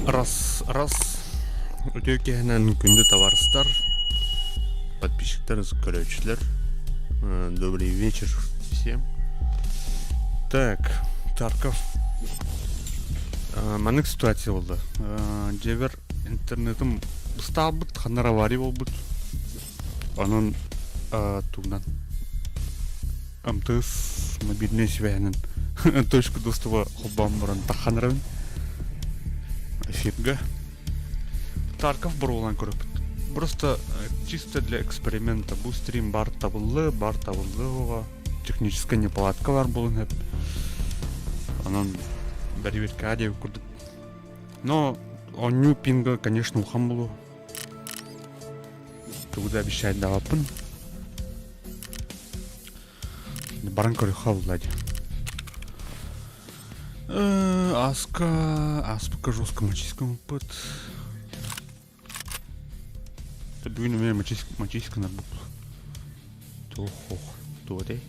Раз. Өтекенен күнді товарыстар, подписчиктар, көрөчүлөр. Добрый вечер всем. Так, Тарков. Манык ситуация болду. Жебер интернетим усталбыт, ханара вари болбут. Анын тугунан МТС мобильный связьнин точку доступа хоббам баран таханырын. Эфирге. Тарков бурулан көрөп. Просто чисто для эксперимента. Бу стрим бар табылды ого. Техническая неполадка бар болун хеп. Анан берберка деп көрдүк. Но онню пинга, конечно, улхан болу. Туда обещать давапын. Баран көрө хавлади. Аспка жестко-мачистский опыт. Бүгін мен мачистский нар бұл. Тоде.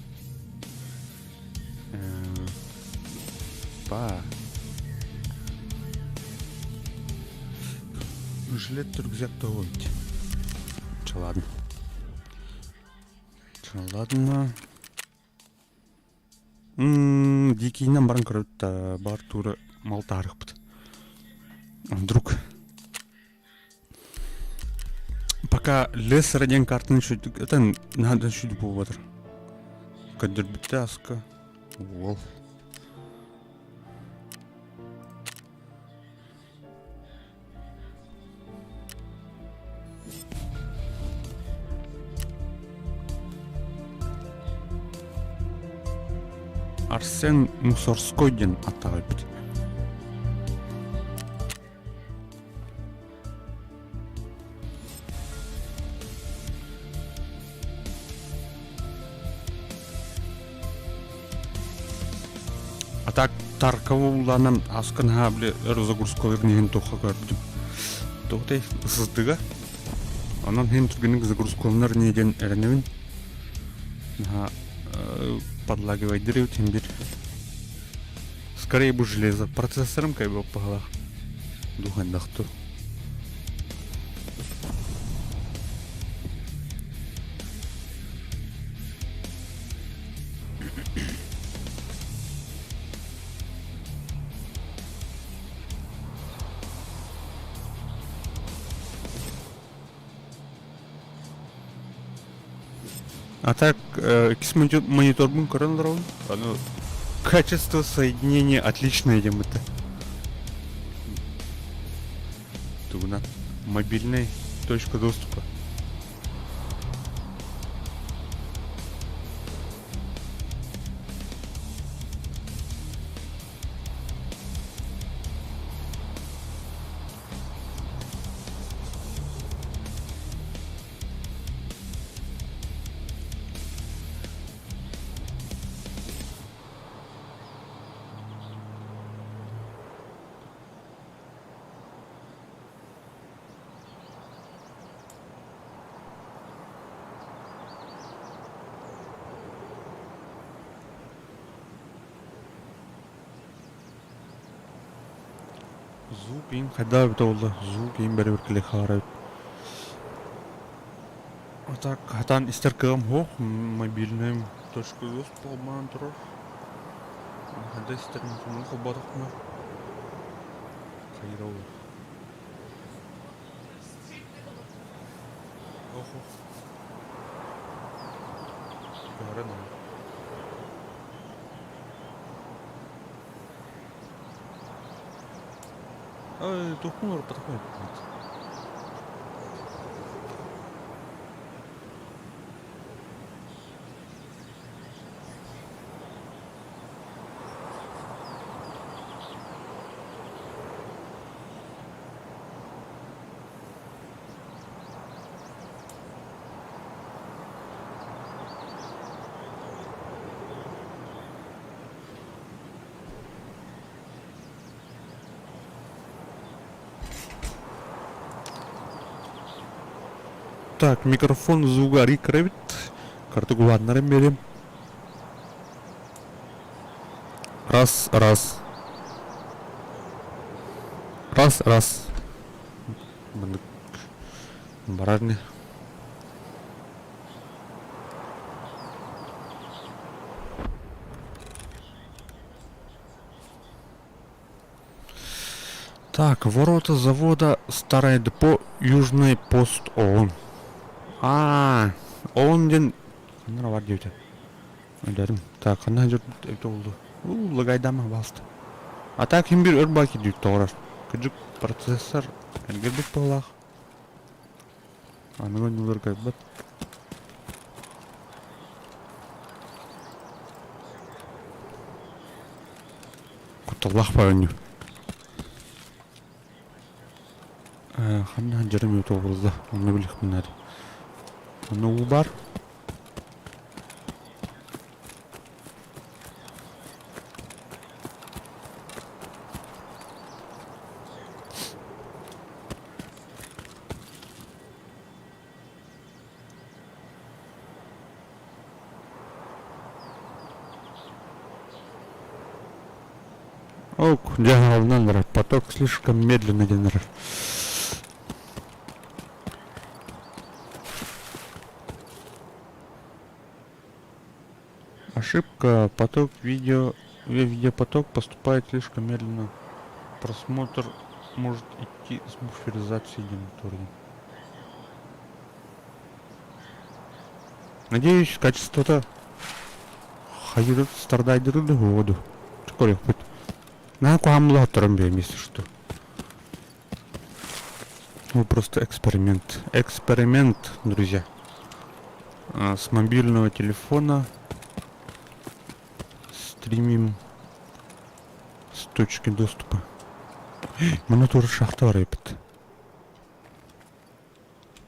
Жилет түргізек тоғылды. Чаладын. Дикийнен баран көрөт бар туры мал тарых бит. Вдруг пока лес радиан картын шүдік, это надо шүдік болып отыр. Кадыр бітті аска. Ол. Арсен Мусорской ден атағы бит. Так Тарковуланан аскан хабле разогрузкалар неген тоққа көрдім. Тоқтай ысыздыға. Анан хен түргенің загрузкалар неден әріневін. подлагивать дыры тембир. Скорее бы железо. Процессором как бы погла. Духан дахту. А так, монитор бун корон. Качество соединения отличное, идем это. Тугна. Мобильная точка доступа. Звук им когда это было? Звук им бери бер харап. А так, хатан истеркам хох мобильным точка доступа болман турар. Хада истеркам сумун хобадыкмы? Кайрау. Охо. Гарана. Ай, тухнур подходит. Так, микрофон звугари кровит. Карту гладнарым берем. Раз, раз. Раз, раз. Барарни. Так, ворота завода Старое депо, Южный пост ООН. ООН ден... Қандар бар деуді. Өйлерім. Так, қандар жүрді өйті oldu. Лығайдама басты. А так, кем бір өрбаки дейді тоғырар. Күджік процессор әлгербек болақ. Анығы нөлер көйбіт. Құтталақ ба өню. Қандар жүрім өйті олды. Оны білік мінәді. Оны ол бар. Ок, диагональ, поток слишком медленно генерир. Ошибка. Поток видеопоток поступает слишком медленно. Просмотр может идти с буферизацией мониторинга. Надеюсь, качество-то хайрат страдает до года. Сколько будет? На куамлатором если что. Ну просто эксперимент. Эксперимент, друзья. С мобильного телефона стримим с точки доступа. Мына тура шахта бар епт.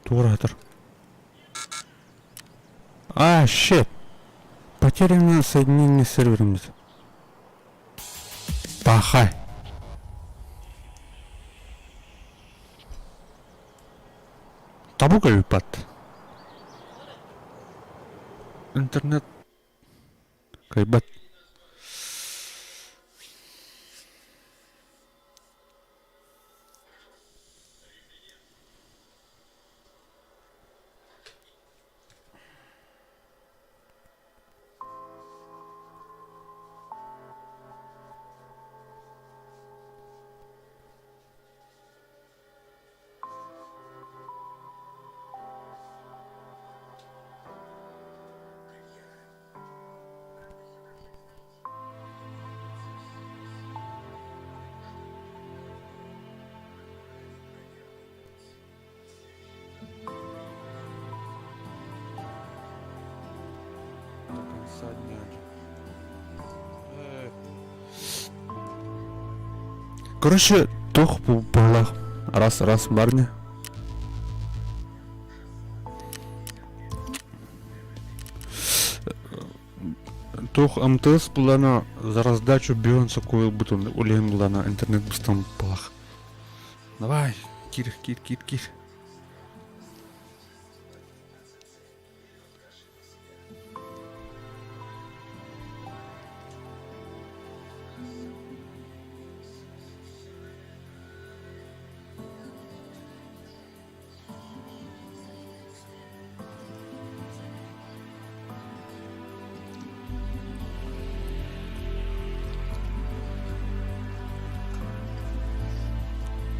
Туратор. Щет. Потеряно соединение с сервером. Пахай. Табука випад. Интернет Кайбат. До конца дня. Короче, тух была раз барня. Тух МТС плана за раздачу бионса кое бутон улем плана интернет бустан плах. Давай, кир.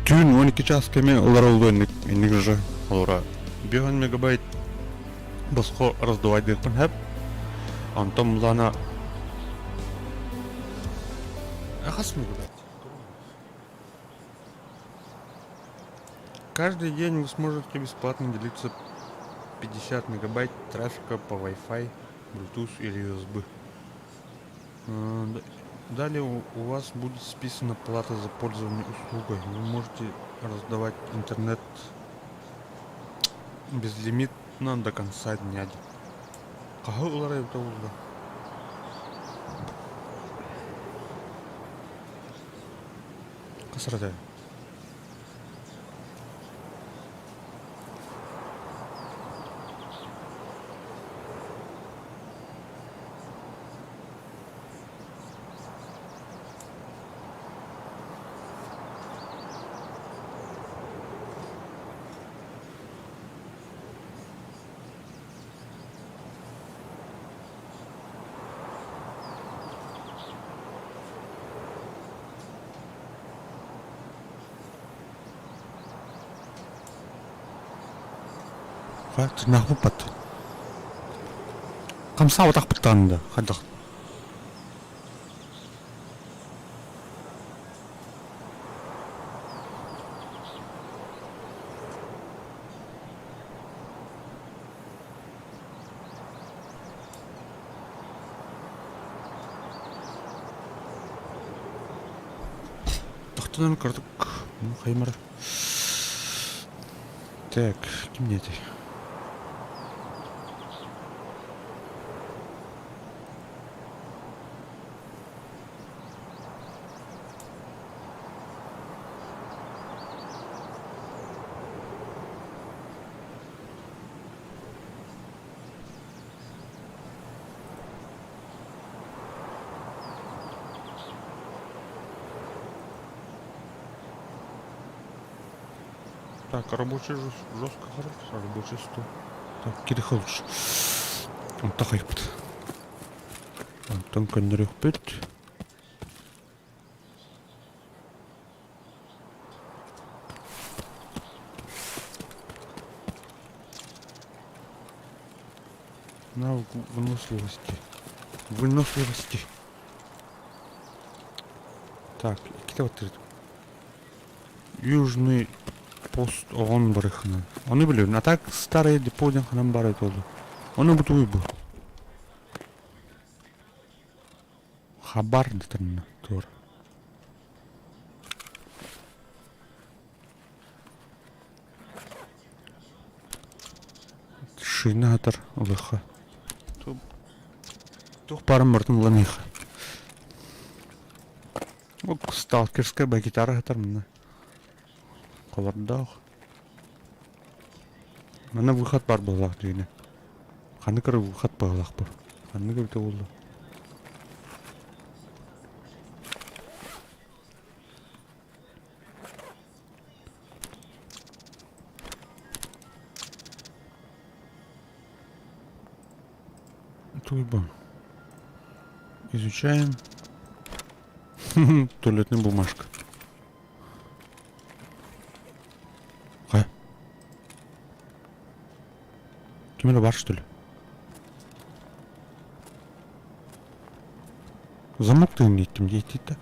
Тюн 12 час кеме олар олдойник иннигже олора 1 мегабайт босхо раздавать дырпан хэп антом лана ахас мегабайт. Каждый день вы сможете бесплатно делиться 50 мегабайт трафика по Wi-Fi, Bluetooth или USB. Далее у вас будет списана плата за пользование услугой. Вы можете раздавать интернет безлимитно до конца дня. Касрада. Нахуй пат. Камса вот так патанда. Хадах. Тахтадан карток. Ну, хаймар. Так, кем не ты? Так, рабочий жестко хорошо, рабочий стол. Так, кирих лучше. Вот так айпт. Тонко не рехпет. Навык выносливости. Так, какие вот южный пост он барыхна. Он и блин, а так старые деподин ханам бары тоже. Он и бутуй был. Хабар дитанна тор. Шинатор лыха. Тух парам мартын ланиха. Вот сталкерская гитара гитарна. Колордах. Mana выход бар болақ дейіне. Қаны кірі выход болақ бар. Қаны кірі де болды. Туйбан. Изучаем. Туалетная бумажка. Кемер бар, что ли? Замок-то не этим дейти-то.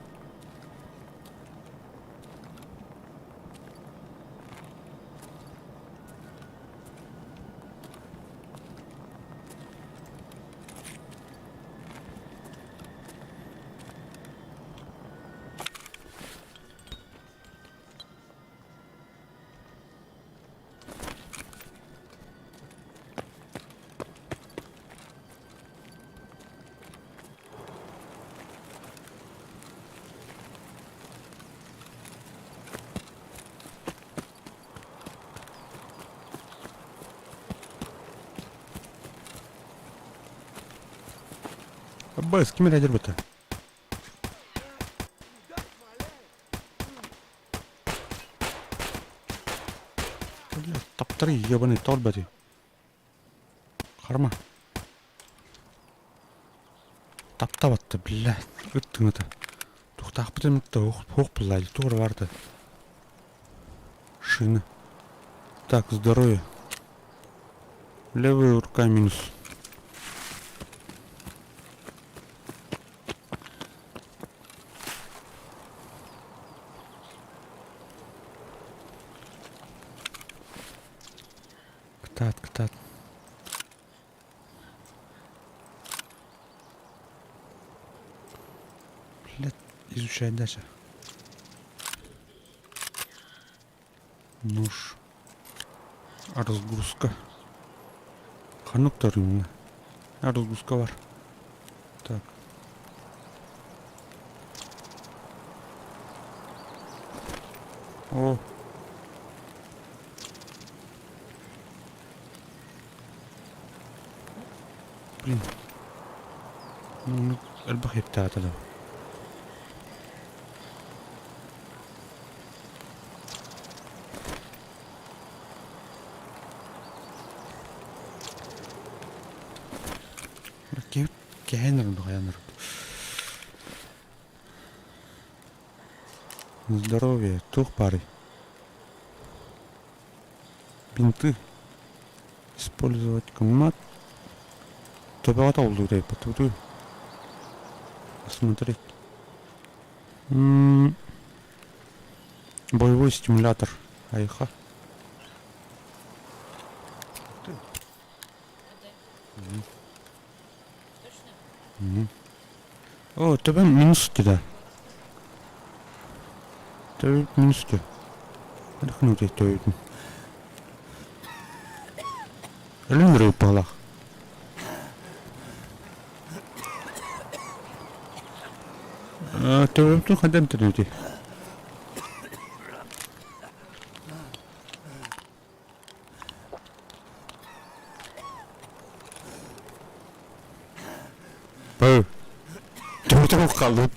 Аббас, кем я дербата? Таптары ебаный торбати. Харма. Таптаватты, блядь. Ыттың-ыты. Тухтақ бітімітті оқ бұлайды. Туғыр барды. Шины. Так, здоровье. Левая рука минус. Ктат. Блядь, изучай дальше. Нож. Разгрузка. Хануктар именно. Разгрузка бар. Так. О. Блин. Ну, البخير بتاعته ده. Кенер. Здоровье, тух пары. Бинты. Использовать комнат. Табата oldu deyip batırdı. Посмотреть. Боевой стимулятор. Айха. О, тебе минус кида. Тебе минус кида. Рахнутый тоит. Элендеры палах. Тебе тут ходим ты люди. Ты халут.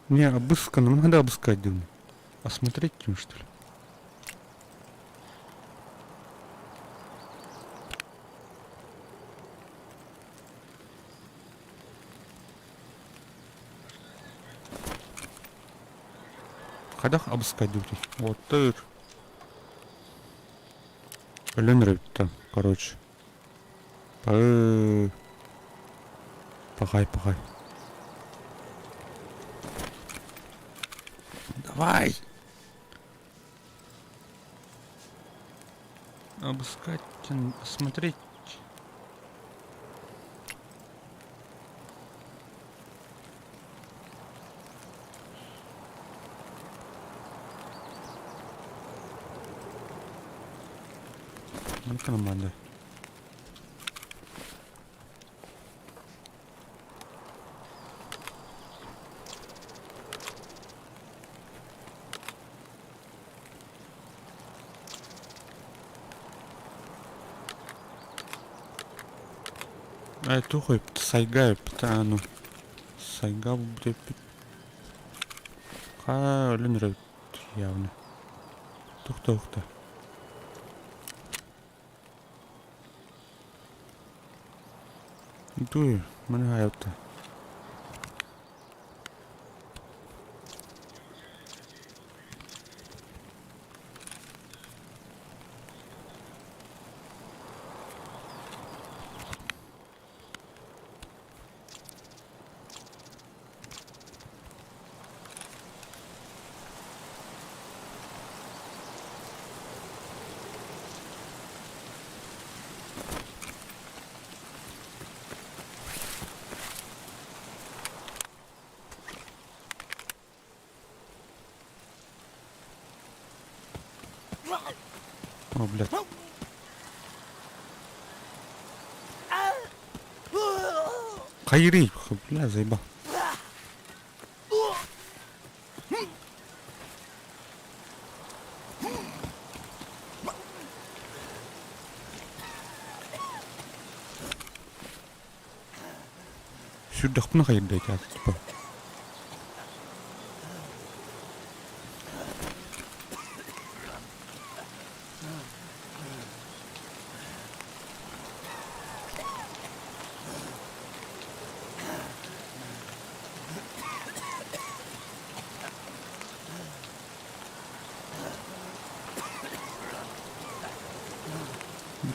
Не, обыскано, надо обыскать, думаю. Осмотреть им, что ли? Кадах обыскать думаю. Вот ты. Блин, рыб-то, короче. Пахай. Давай! Обыскать, осмотреть. Ну, команда. Тухай сайга питану. Сайга будет. Өлін явно. Тухта. Дуй, мене гайота. О, блядь. Хайри, бля, заебал. Сюда хпна хайдать, типа.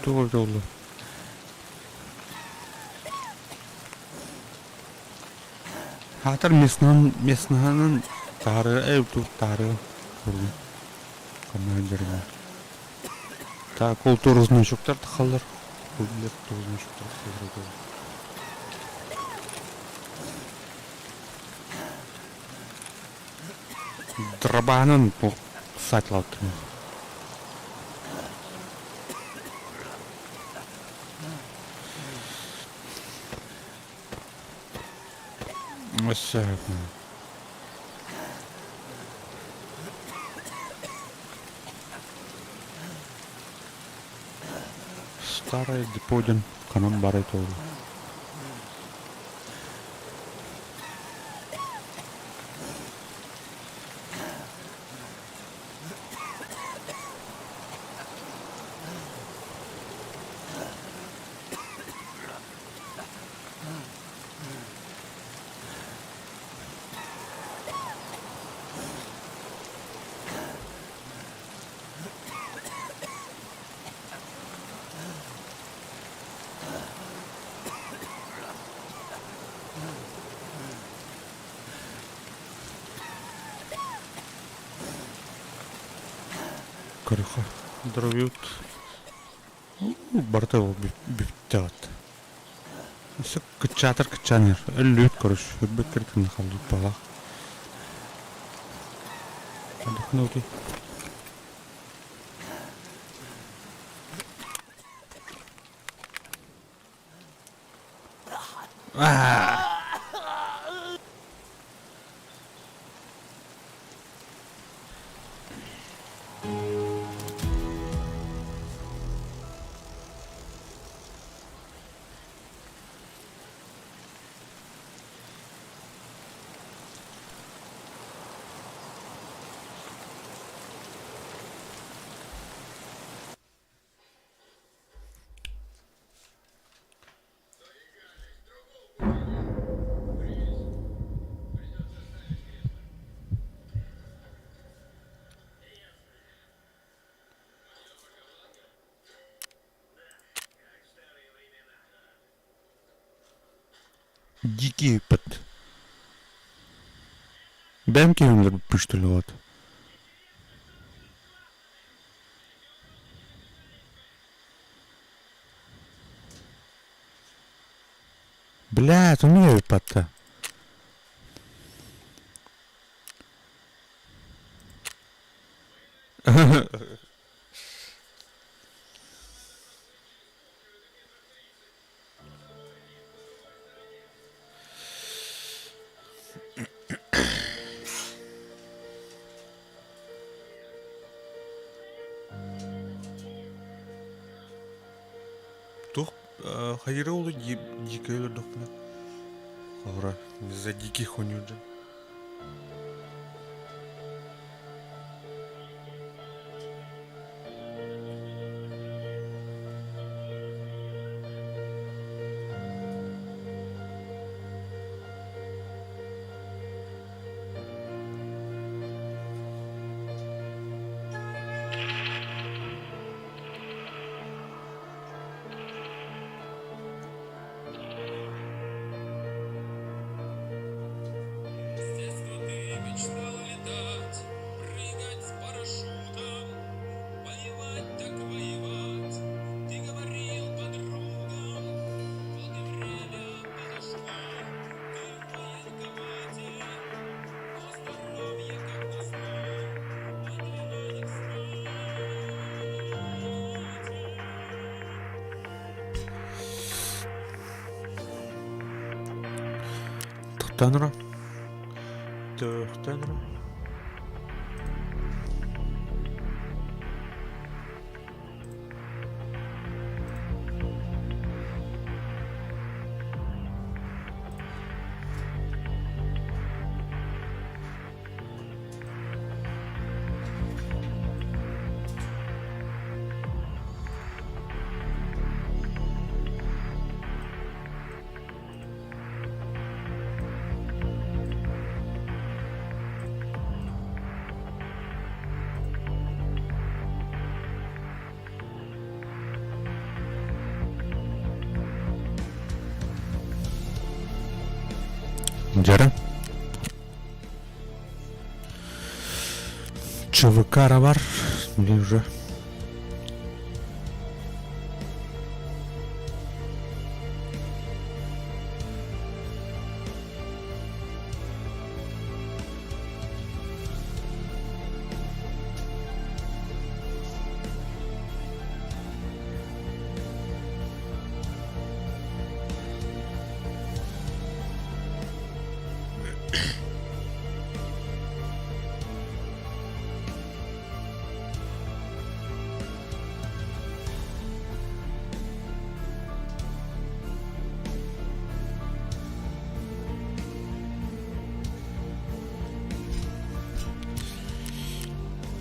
Doğru. Хатар местнанын тары эвту тары курду. Командирга. Та культурный шоктар тахалар. Культурный шоктар тахалар. Драбанын по сатлаутын. Вообще. Старый деподин канон баритол. Корюха. Дровют. Бартел биттят. Все качанер. Лют, короче. Бекерт на халду пала. Отдохнути. Дикий път. Бем кемлер пиштолет. Блядь, умею пата. Тух, хайры олы дикейлер докна. Ора, за дикий хонюджа. Төхтөнрө. Төхтөнрө. Жара. ЧВК бар. Или уже.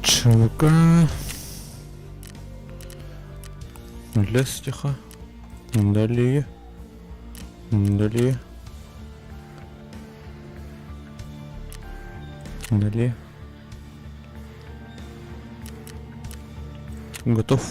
ЧВК. Лестиха. Далее. Далее. Далее. Готов.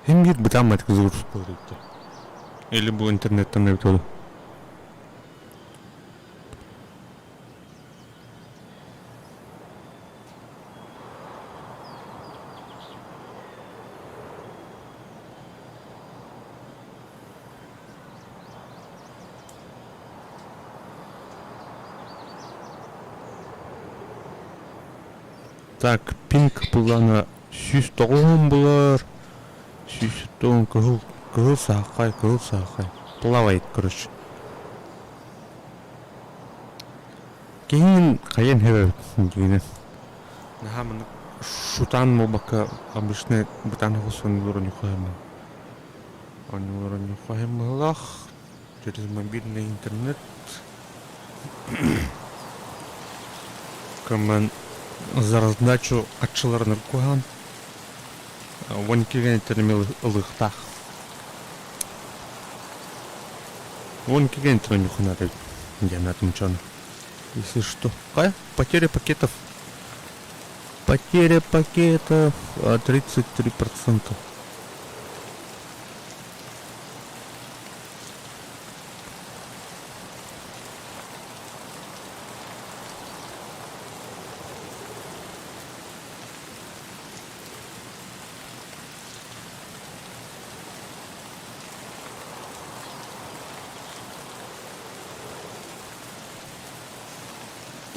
Hem bir bıtan matik zor sporu. Или bu internetten ne bitiyordu? Так, пинг плана 109 булар. 109 кыл сахай. Плавает, короче. Кейін қайын хебе дегенен. Нахамын шутан мобака обычный бутан хусон уровень хуема. Он уровень хуема лах через мобильный интернет. Каман за раздачу атшыларын куган. Вон кеген термил лыхтах. Вон кеген термил хунарит. Я на этом чён. Если что. Потеря пакетов. Потеря пакетов 33%.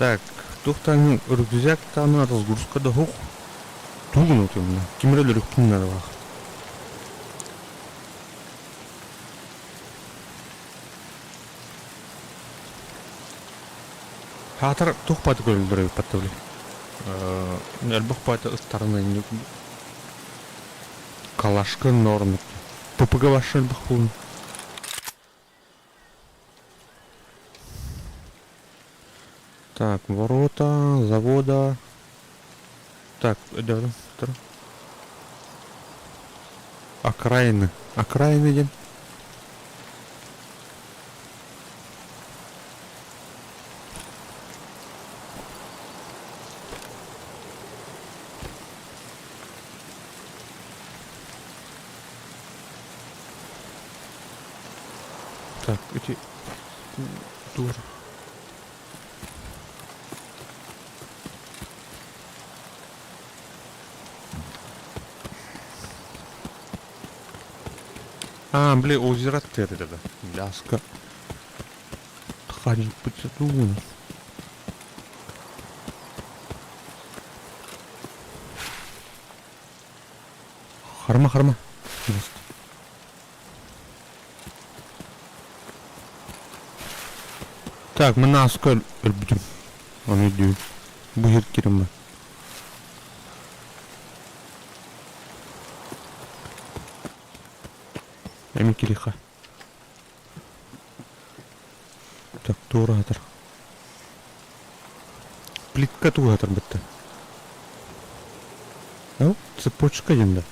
Так, тухтан рюкзак тана разгрузка да хух. Тугну тюмна. Кимрел рюкпун нарвах. Хатар тухпат гөлдөрөй паттабли. Элбах пата стороны не калашка норм. ППГ ваш элбах пун. Так, ворота, завода. Так, да. Окраины. Окраины день. Так, эти тур. Бля, озеро Террида. Ляска. Ходить по цвету. Харма. Так, мы на аскаль будем. Он идет. Будет керема. Килиха. Так, туратор. Плитка туратор бітті. Ау, цепочка енді.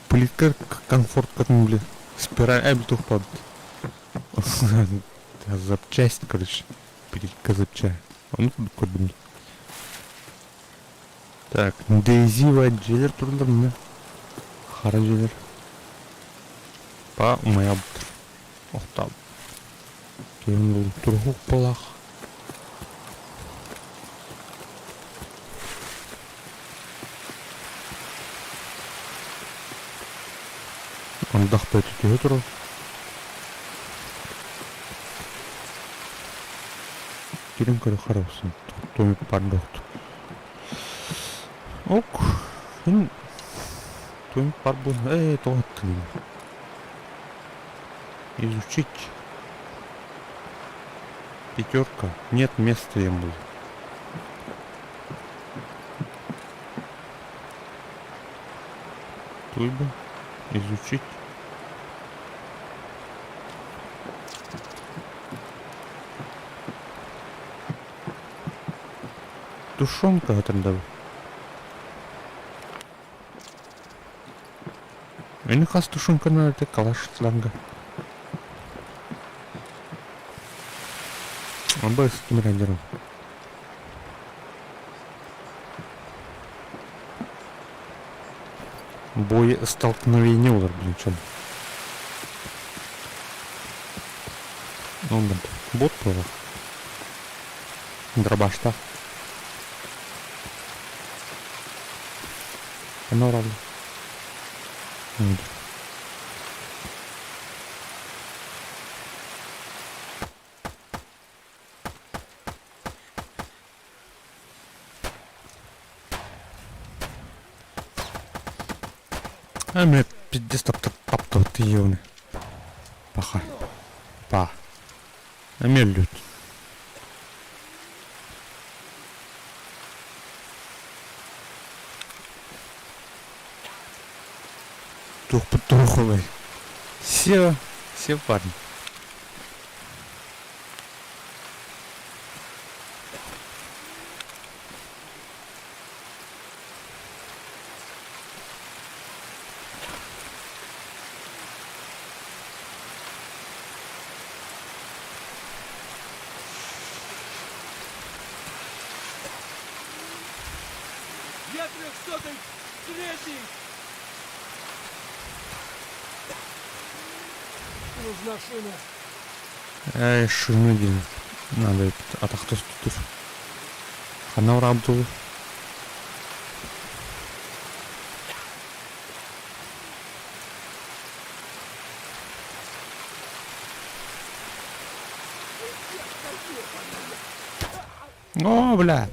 Плитка комфорт катын блин. Спираль, блин, тухпад. Запчасть, короче. Плитка запчасть. Он тут кодим. Так, Дейзи ваджелер турдыр мына. Қара желер. Па, моя бұтыр. Оқтап. Кейін бұл тұрғық болақ. Андақпай түтеге тұру. Келін көрі қараусын. Томик пардоқты. Ок. Томик пардоқты. Тоғатты. Изучить. Пятерка. Нет места ему. Туйба. Изучить. Тушенка атырдабы. Мені қас тушенканы өте калашытланға. Амба с рендером. Бой столкновения удар, блин, чем. Ну, блин, бот тоже. Дробаш-то. Оно равно. Вот. А мне пиздец топ ты явно. Паха. Па. А мне лют. Туховый. Все парни. Я 303-й! Нужна шина. Ай, шину блин. Надо атақты тұтыр. Қана ұрабды. О, бля!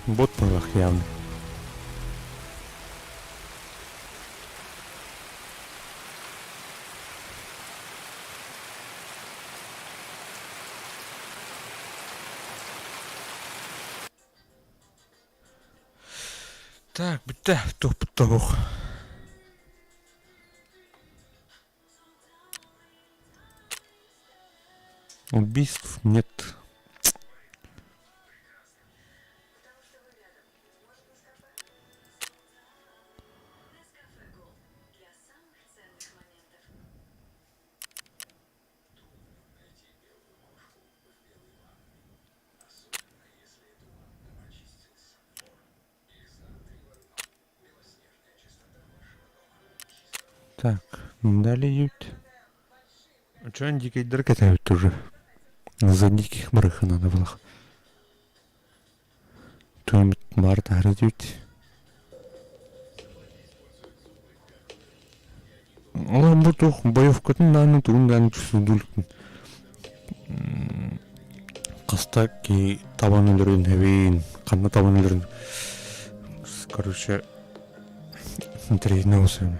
Бот пролах явно. Так, бітте, топ-топ. Убийств нет. Так, далі. А чого вони дикий дыр катают уже? За диких мрыха надо было. Кто-нибудь Марта грызет. Олар бутух боевкатын наны тугундан түсүндүлүктүн. Каста ки табан өлөрүн хебейин, канна табан өлөрүн. Короче, интересно болсо.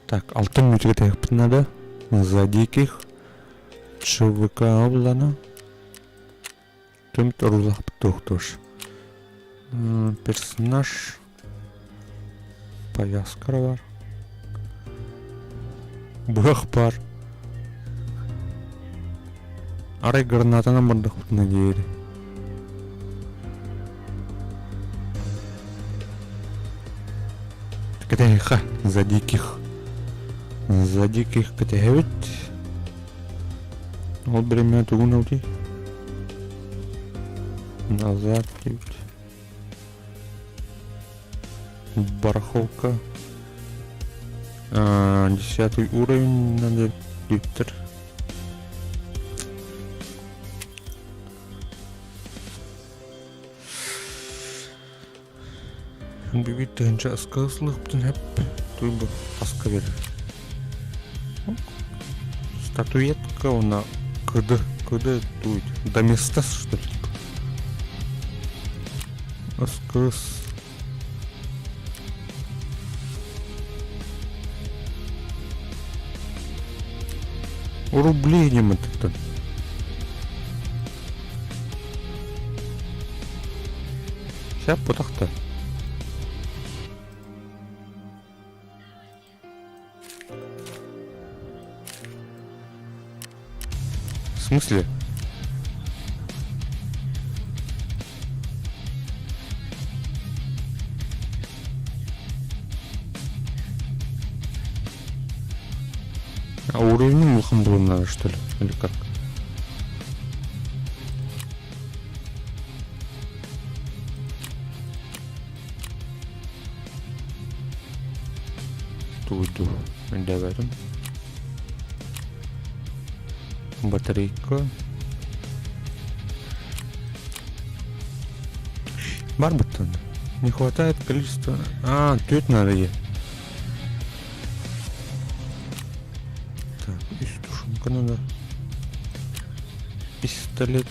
Так, алтын мүтіге тегіп надо. За диких. ЧВК облана. Тümт рулах птохтош. Персонаж. Повязка бар. Бах бар. Арай гранатана бардық бұтына дейері. Катайха, за диких. За диких категорий. Вот время тугуна уйти. Назад идти. Барахолка. 10 уровень надо литр. Бибит тенча аскаслых бүтін хеп. Туйбы аска берер. Статуэтка она кыды туйт. До места что ли? Аскас. Рублей не мотыктан. Сейчас потахта. В смысле? А уровень мухамбрун надо, что ли? Или как? Туду. Давай. Батарейка. Барбатон. Не хватает количества. Тут надо ей. Так, истушенка надо. Пистолет.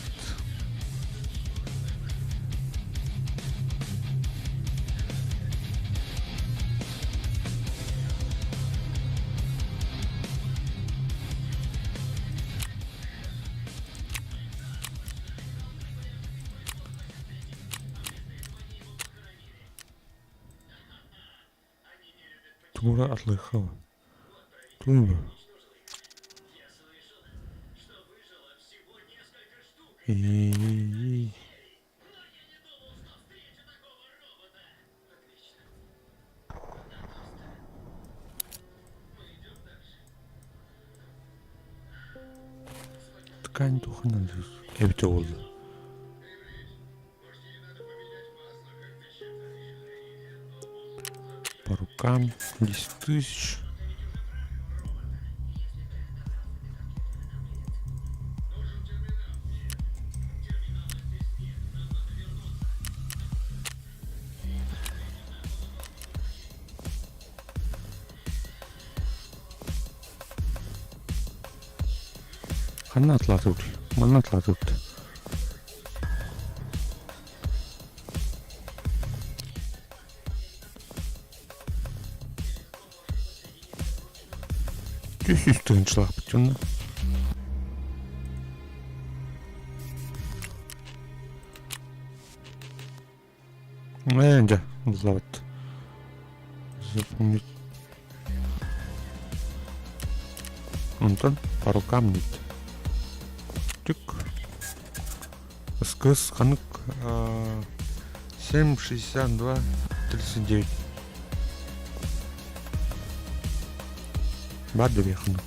Тура отлыхала. Тура. И ткань туха надо. Это oldu. По рукам 10 000. Канатлатут. Манатлатут. Түйістігіншілақ біткен. Энде завод. Запомнить. Антон по рукам нет. Тик. СКС ханук 7,62,39. Барды вехну.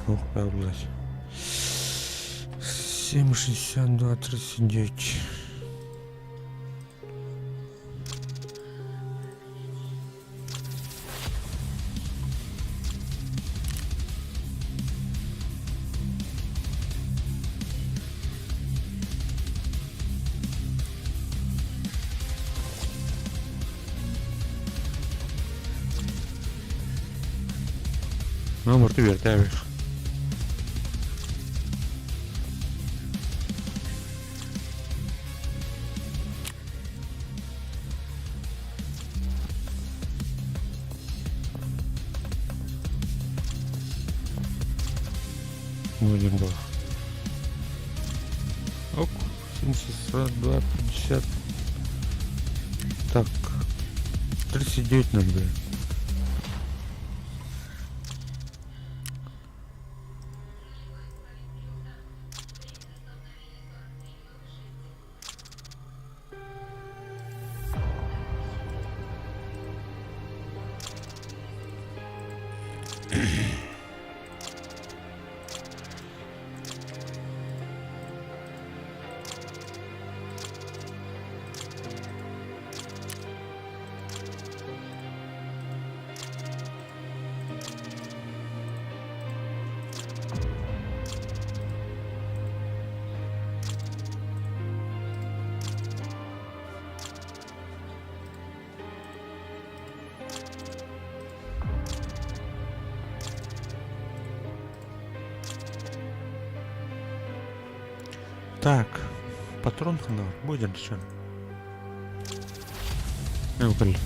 Ох, появилась. 7,62,39. Номер ты вертаешь. Один был. Ок, 72, 50. Так, 39 надо. Так, патрон хана, будет что? Блин.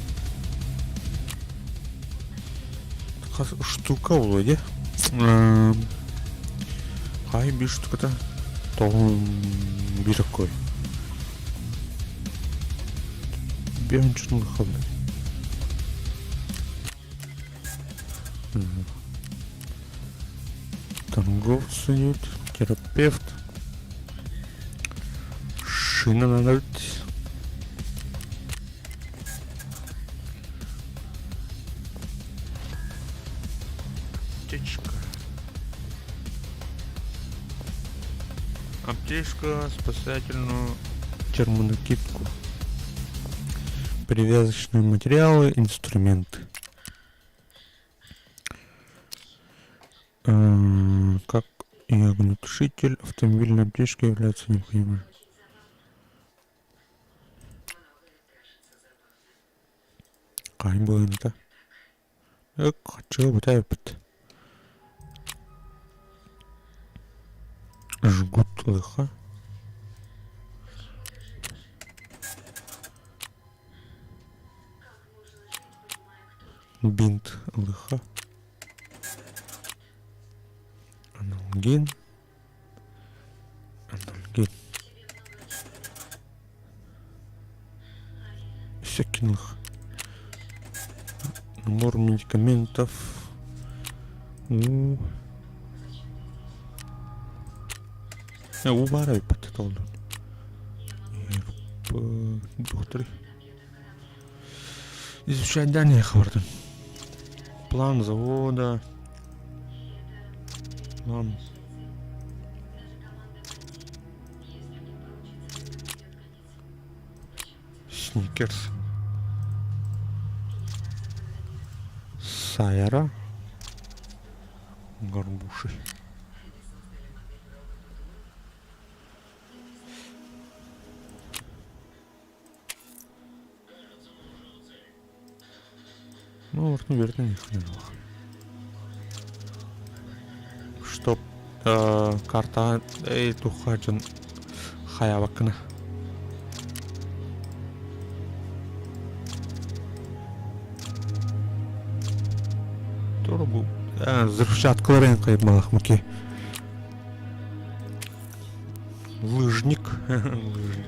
Штука вроде. Хай bir штука-то. Bir такой. Бенчный ход. Торговцы идут, терапевт. Шина надо быть. Аптечка. Аптечка, спасательную термонакидку. Привязочные материалы, инструменты. Как и огнетушитель, автомобильная аптечка является необходимой. Кай было это? Чего бы тайпать? Жгут лыха. Бинт лыха. Аналгин. Аналгин. Всякий лых. Набор медикаментов. Убарай потом. Доктор. Изучать данные Ховарда. План завода. План. Сникерс. Сайра. Горбуши. Ну, орны берден ихнер бах. Чтоб карта тухаджан хаябакна. Тоже был. Взрывчаткаларын кайбмалах муки. Лыжник. Лыжник.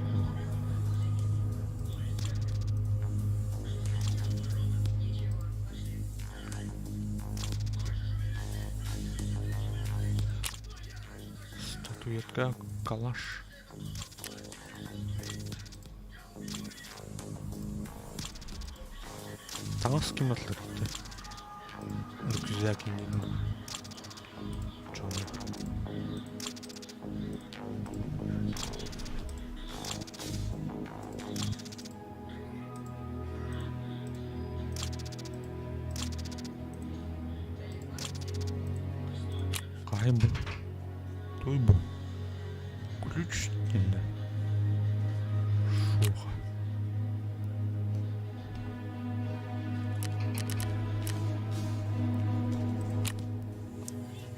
Статуэтка, калаш. Таңыз кематлар итті. Güzel kimliğin. Çok. Кайбы. Туйбы. Ключ енді. Шуха.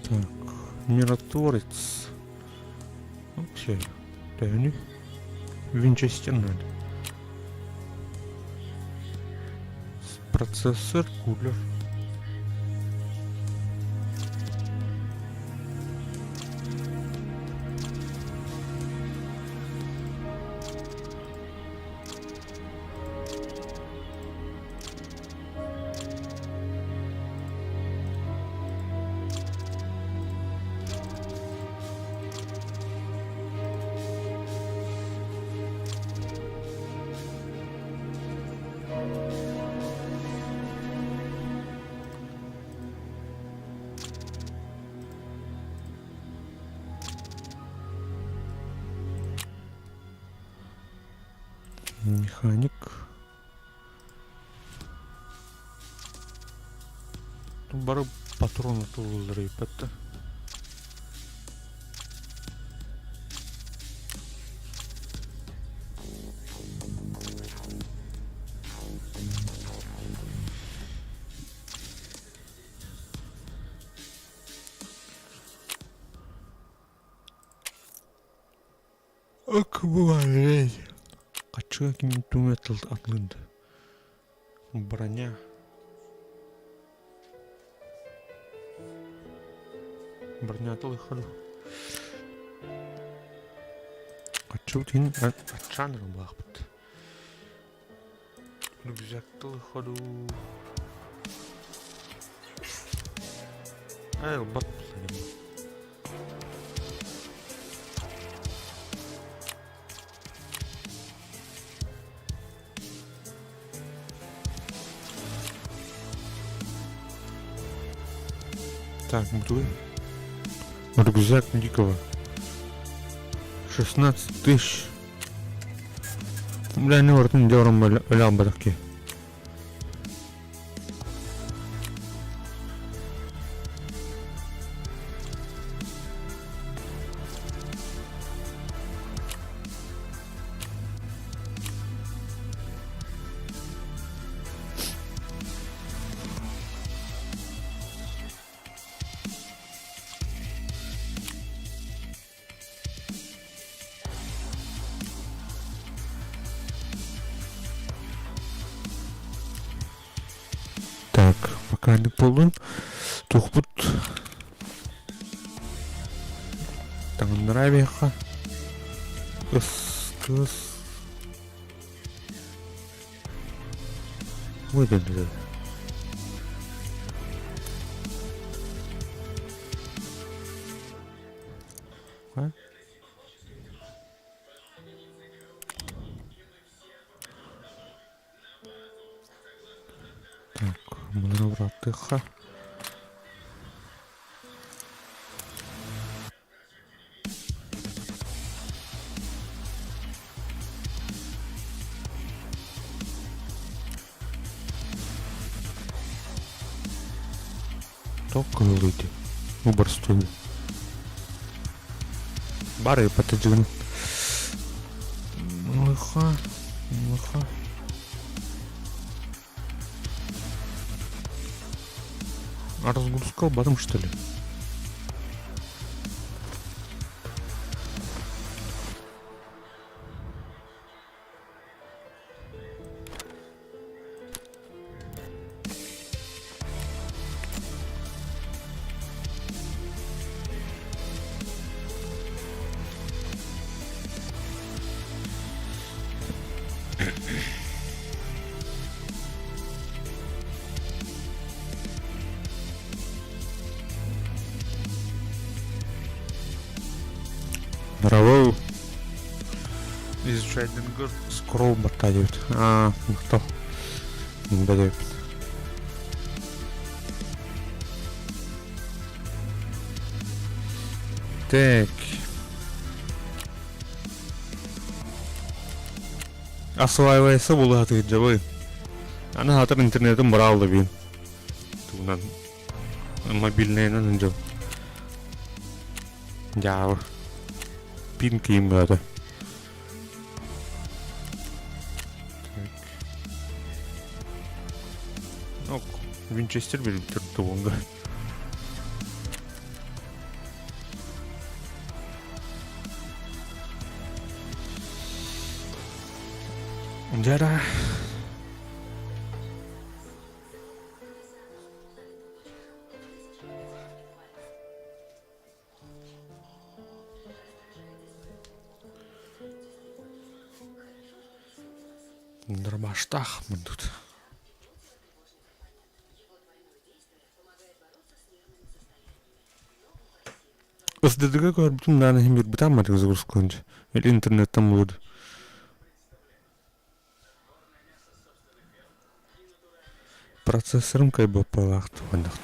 Так, миротворец. Ну, все. Тайны. Винчестер надо. Процессор, кулер. Механик. Бары патроны тулдырый патты. Акварель. Качка кимитумет атлынды. Броня. Броня тылыхаду. Качу тин ачанры бахпыт. Рюкзак тылыхаду. Бат пыларим. Так, буду. Рюкзак дикого. 16 тысяч. Бля, не вортын дёрым өлям бадаки. Так, пока не полон. Тухпут. Там нравится. Кыс. Выдали. А? Так, маневратыха. Только выйти. Уборствуем. Бары потяжен. Лыха. А разгрузка албадым, что ли? Здорово. Изучать Дингор. Скролл батареют. Ну кто? Не батареют. Так. Осваивайся, булат и джавы. Она хатар интернетом брал бин. Тунан. Мобильный на джав. Java. Пинки myötä. No, Winchester bir tuonga. Jara. Нормаштах мы тут. СДДГ bütün nane bir bitamadık загрузку. Или интернет там будет. Процессором кайба палахт ванахт.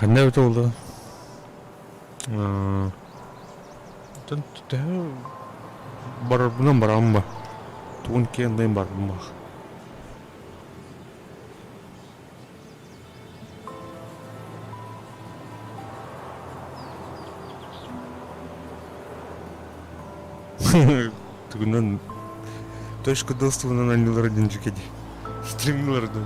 Қандай өте болды? Бұнан барамын ба? Туын кендайын бармын ба? Түгінен точка доступынан анилардың жүкеді. Стримлардың.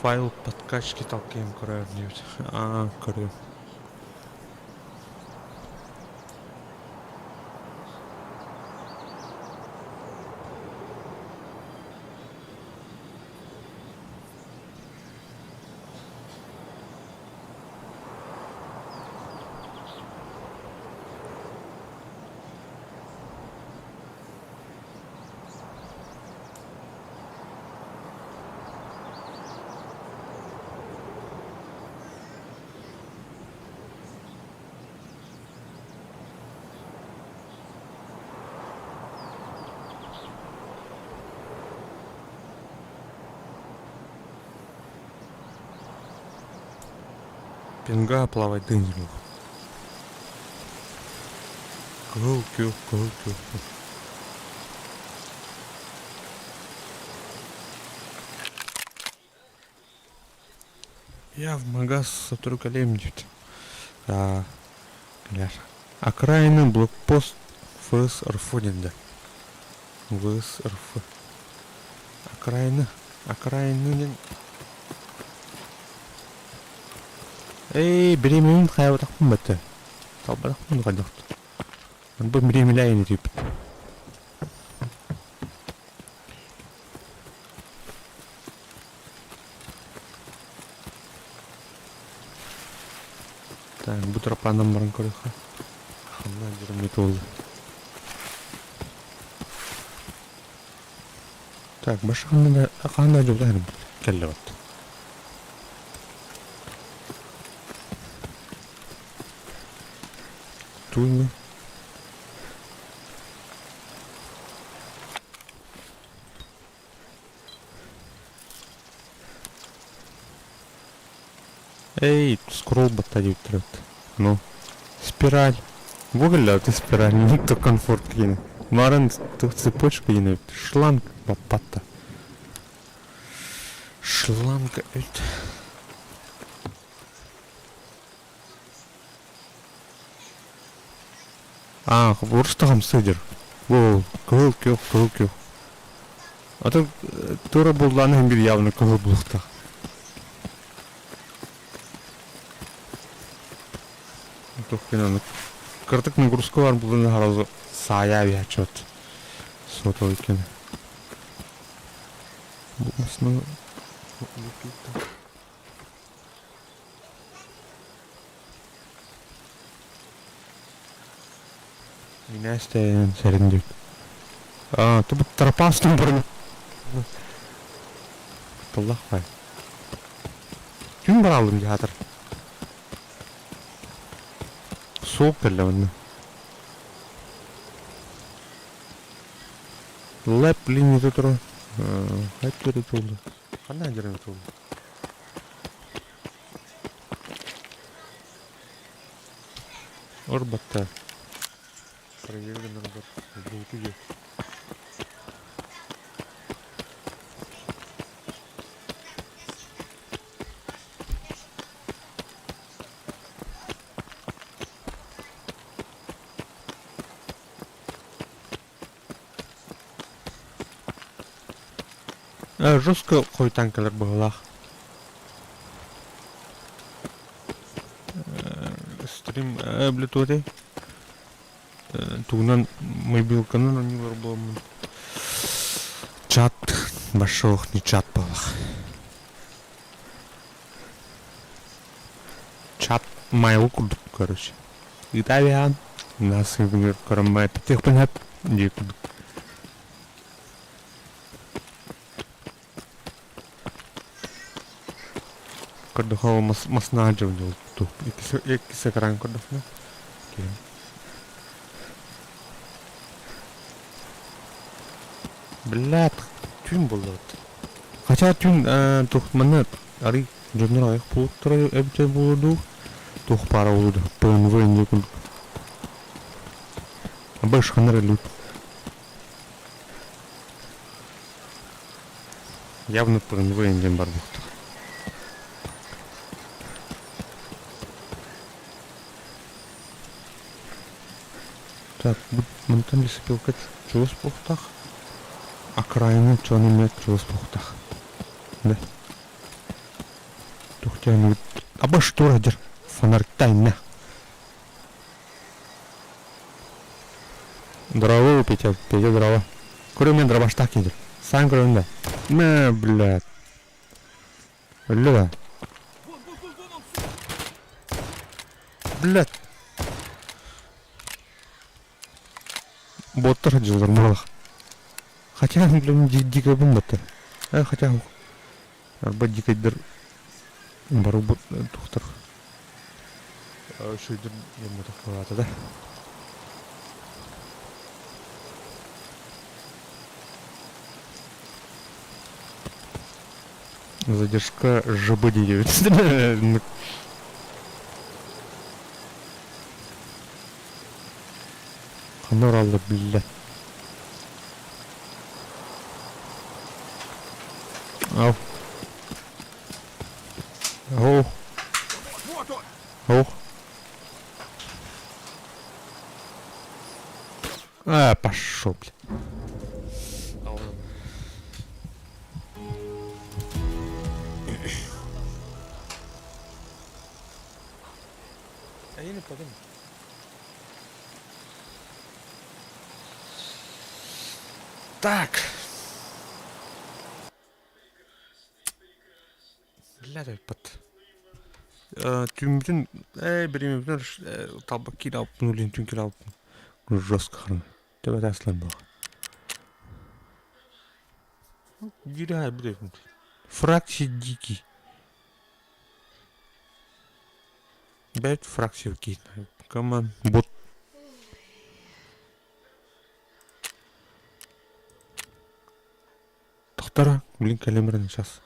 Файл подкачки толкаем, көріп. Көріп. Пинга плавать дынью. Кулкю. Я в магаз только лемнит. Окраина блокпост ФСРФ денде. ВСРФ. Окраина. Беременен қайы отақпын бәтті. Талбадақпын қадықты. Бұл беремелі айны дейіп. Так, бұл тропандан барын көріқі. Қамна жүрім ет олды. Так, башы қанда жолда әрім кәлі бәтті. Туйны. Эй, скролл батарею трет. Ну, спираль. Выглядел ты спираль, не то комфорт кине. Маран, ты цепочка кине. Шланг папата. Шланг это. А, орыста хамсыдыр. Ол, кыл кыл. А то тура булланы бир явно кыл булыкта. Тохкинаны. Кыртык нагрузкалар булны харазы сая ячот. Сото экен. Булмасына Минастен серендик. А, ты бы тропастым бұрын. Таллах бай. Кім бар алдым театр? Соғып келі оны. Ләп линейді тұры. Қайт көрі толды. Қандай жерін толды? Орбатта. Проверген орбат. Бұлты жеп. Жестко қой танкалар бұғылақ. Стрим білет өте. Туғынан мобилканын анилар боламын. Чат башоқ не чат болақ. Чат майлы күрдік, короче. Итавиан. Нас көрінмай пітек пінәп. Не күрдік. Көрдік хау масына жау жол. Екі қаран көрдік не? Блядь, тюн болды. Хотя тюн тұқманы ари жөнер аяқ болып тұрай әбіте болды. Тұқ пара болды. ПНВ не күлді. Абай шқанар әлі. Явно ПНВ енден бар бұқты. Так, мұнтан лесіпелка чуыз бұқтақ. Окраины чоны мет чуыз бұқтақ. Да. Тухтяны. Аба что радер? Фонарь тайна. Дрова Петя дрова. Курю мен дрова штак едер. Сам курю да. Блядь. Бля. Блядь. Боттар жылдар мұралақ. Хотя, блин, дикая бомба-то. Хотя, арба дикайдыр. Бару бот тухтар. Шүйдір емі тұқпағаты да. Задержка ЖБ дейді. Қанар алды, білі. Ау. Ау. Ау. Пошел, блядь. Я не подумал. Так. Блядь, под. Тюмбин, беременный, табаки дал, нулин тюнки дал. Жестко хрен. Тебе это слабо. Дирай, блядь. Фракции дикий. Блядь, фракции какие-то. Команд. Бот. Доктора, блин, калимрен сейчас.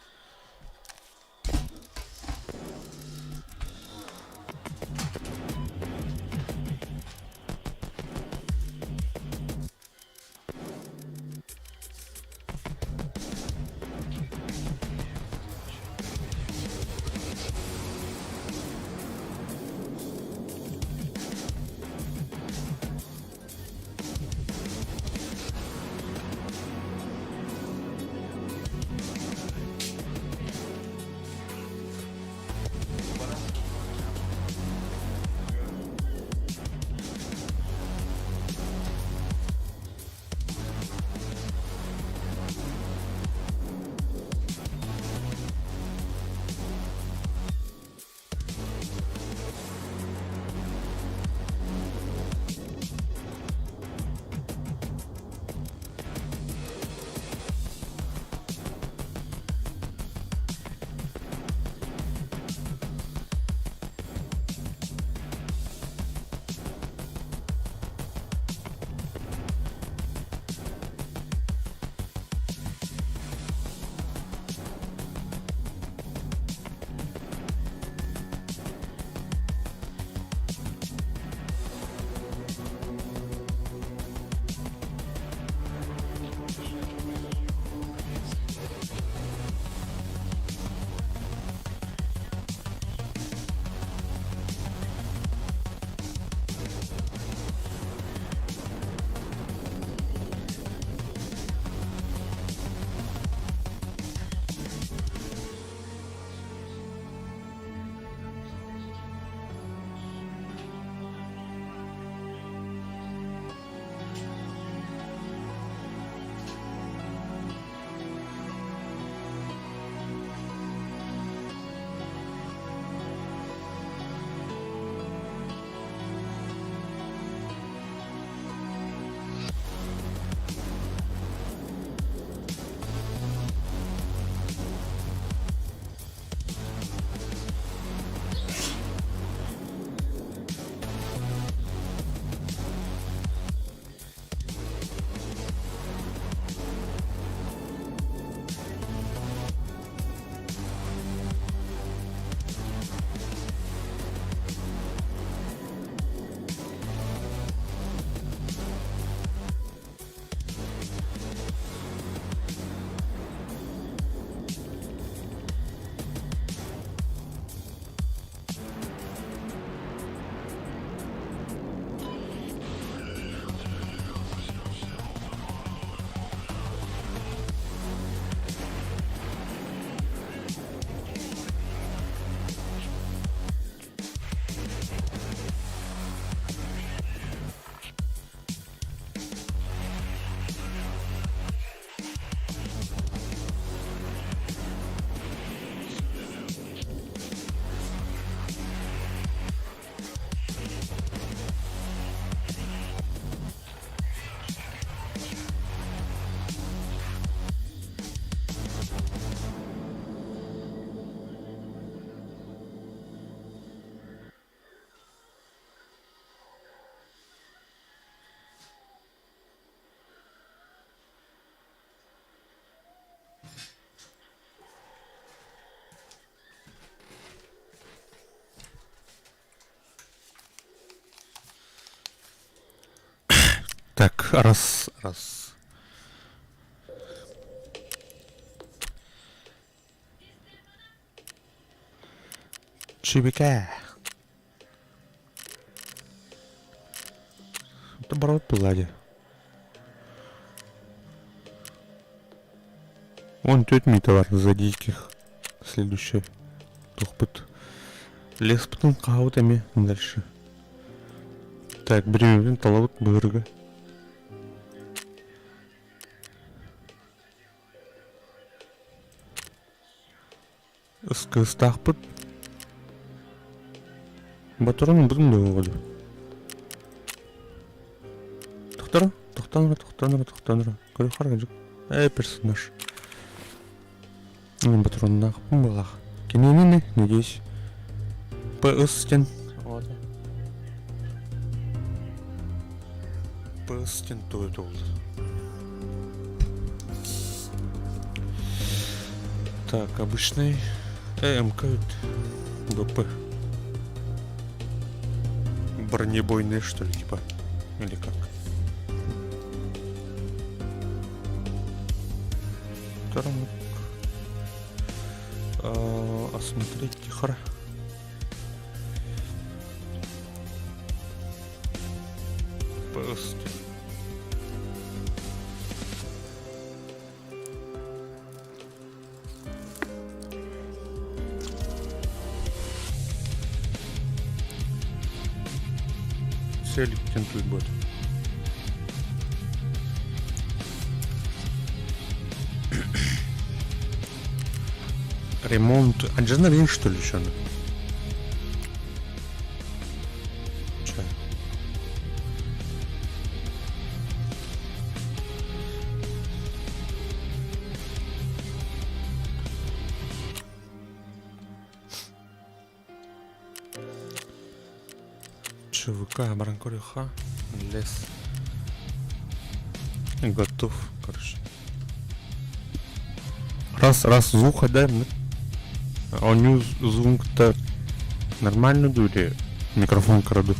раз. Чебика. Это брат плади. Вон тетя ми товар за диких. Следующий. Тухпыт. Лес потом каутами дальше. Так, берем талавык бырга. Скыстахпыт. Батурын бүгін де оғады. Тоқтандыра. Көрі қарға жүк. Персонаж. Батурынна қыпын бағақ. Кенені не дейсі? Пыстен. Пыстен той толды. Так, обычный МК ГП. Бронебойные, что ли, типа? Или как? Таранок. Осмотреть тихо. Пусти. Цель тентует будет. Ремонт. Адреналин, что ли, еще? Че? ЧВК, Бранкориха, лес. Готов, короче. Раз звук отдаем, а у него звук-то нормально дури, микрофон краду.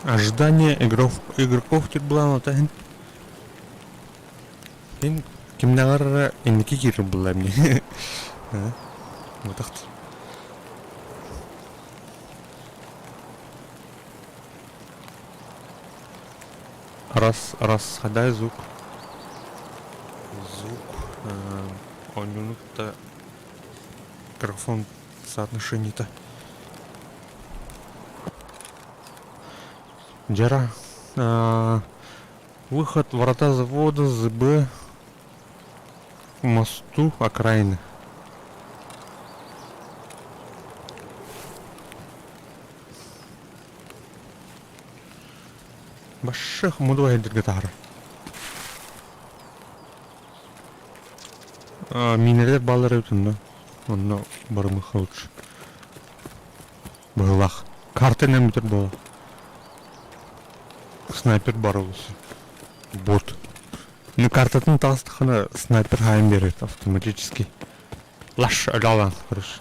Ожидание игроков Тирблана тагын. Мен кимнагара энеки кирип була мне. Вот так. Раз хадай звук. онюнукта графон соотношений-то. Джера. Выход врата завода ЗБ к мосту окраины. Башых мудуай дергатар. Минерер баллары өтінді. Онна барымы қауыш. Бұғылақ. Картенен бүтір бұл. Снайпер бар олысы. Бот. Ну, картатын тағыстықына снайпер хайым береді автоматически. Лаш өлалан, құрыш.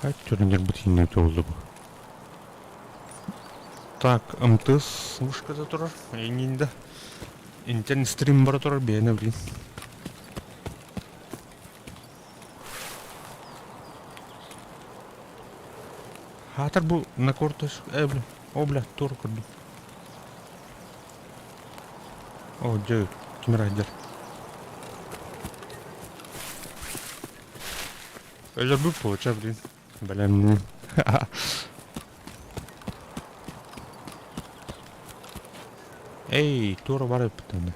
Қайт түрінер бұтейін өте олды бұл. Так, МТС вышкада тұрар. Енінде. Интернет стрим бара тұрар бейіні білін. Хатыр бұл на корташ. Блин. О, бля, тұр көрдім. О, жай. Кемер айдар. Өлер бұл получа, блин. Блин. Эй, тура бар өптіңді.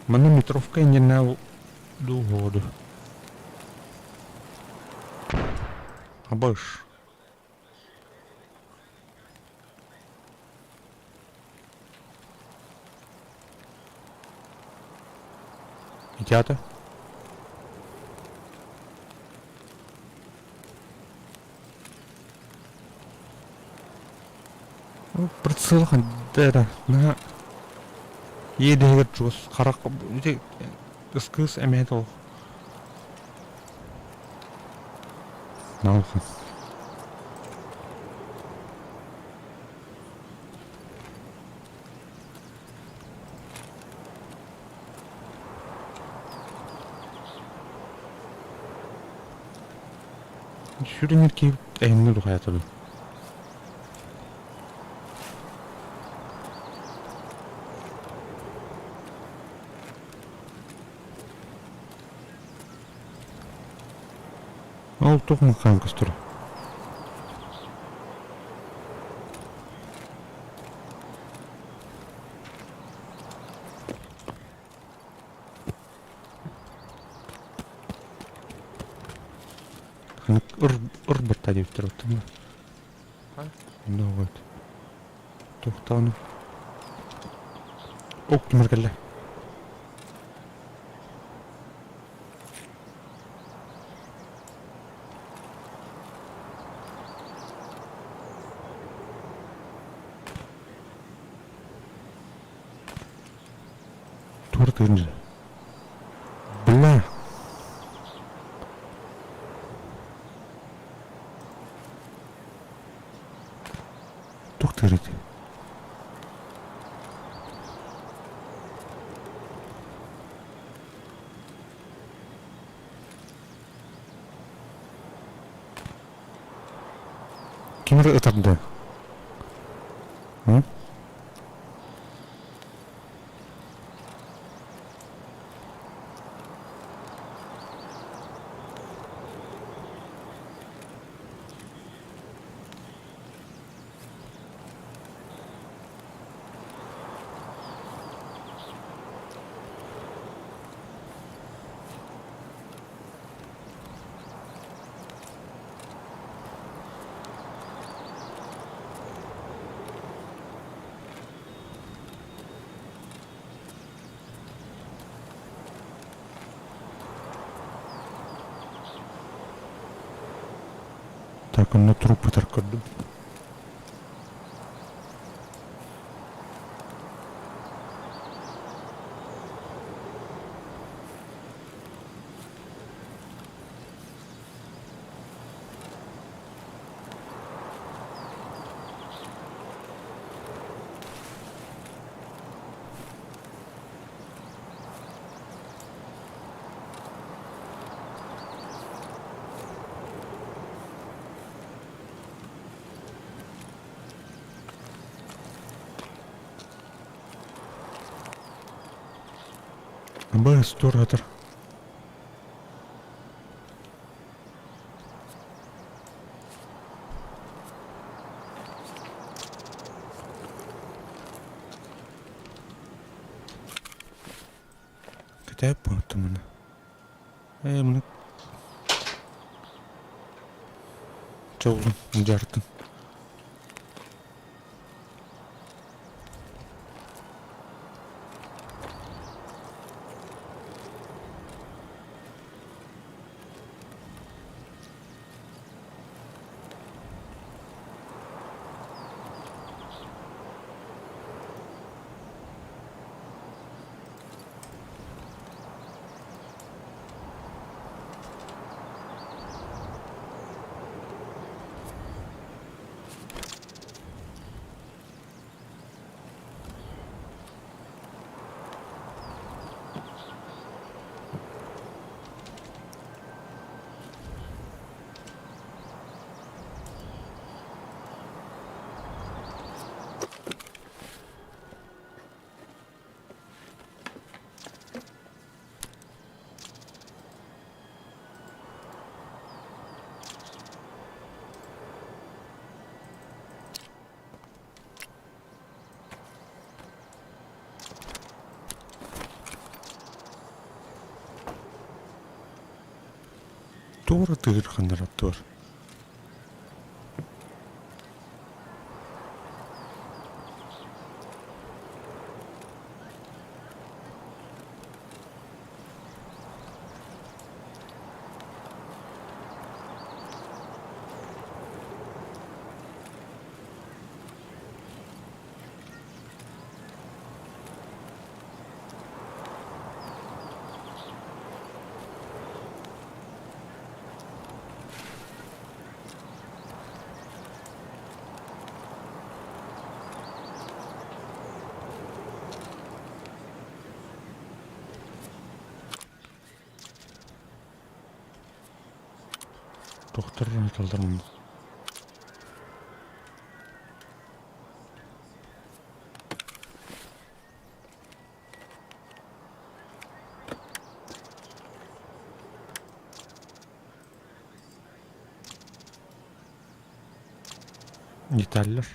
Мана метровка не на дугоду. Абаш. Идята. Прицелхан дära на едегер жос қарақ өте ысқыз әмет ол. Наулхан. Шүрінер кейіп әйінні дұқ аяты бұл. Ол тоқмын қанқыз тұры. Ұрбырта деп тұр өттің ба? Онда оғайды. Тоқтауыны. Оқ кемір кәлі. Тур түйінді. Бля. Тоқтырыды. Кемір ұтарды? Так, он на трупы торкаду. Бәс туратыр. Кітап бұқты мұны. Мұны жолын жартын. Тура тыгыр қандар атты бар. Доктор айталдырмын. Детальler.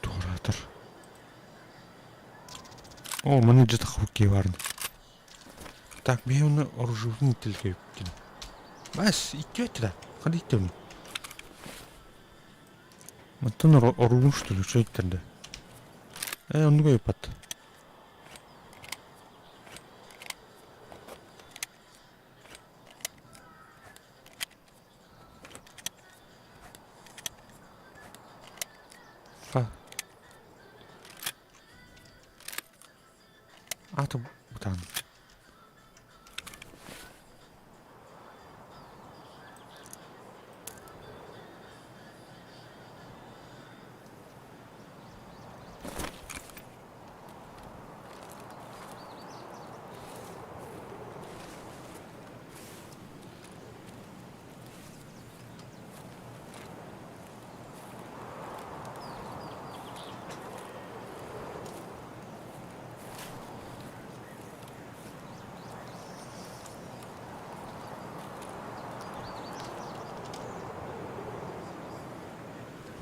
Туратыр. О, мені жытық өкке барын. Так, мен оны оружуын тілге өпкен. Бәс, итті өтті да. Қады итті оны. Мұттын оружуын штүлі шөйттірді. Оны көйіп бат. Қа. Аты бұтан.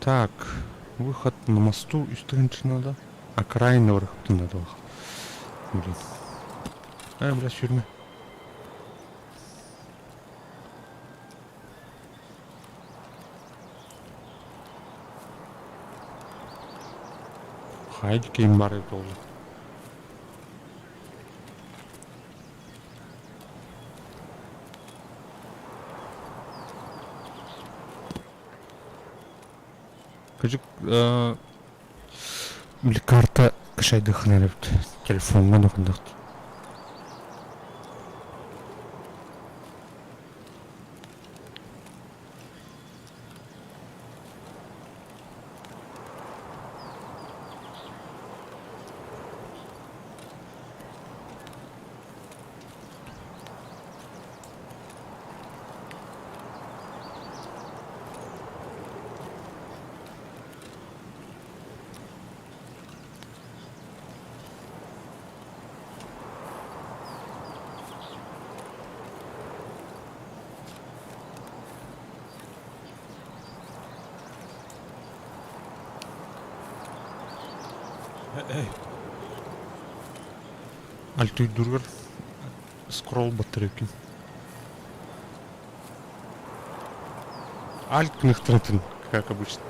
Так, выход на мосту истринч надо. Окраинный выход надо. Блин. Бля, сюрьмы. Хайди кейін бар еді ол. Кажик, карта кішайды қынарыпты. Телефонға нұқындықты. Альтуйдургар скролл батарейки. Альт кнехтретін, как обычно.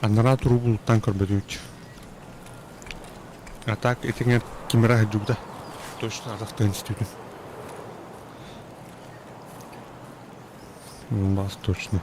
Анара туру танкер бедүүч. А так этиңе кимера хаджугда. Точно Казахстан институтын. Бас точно.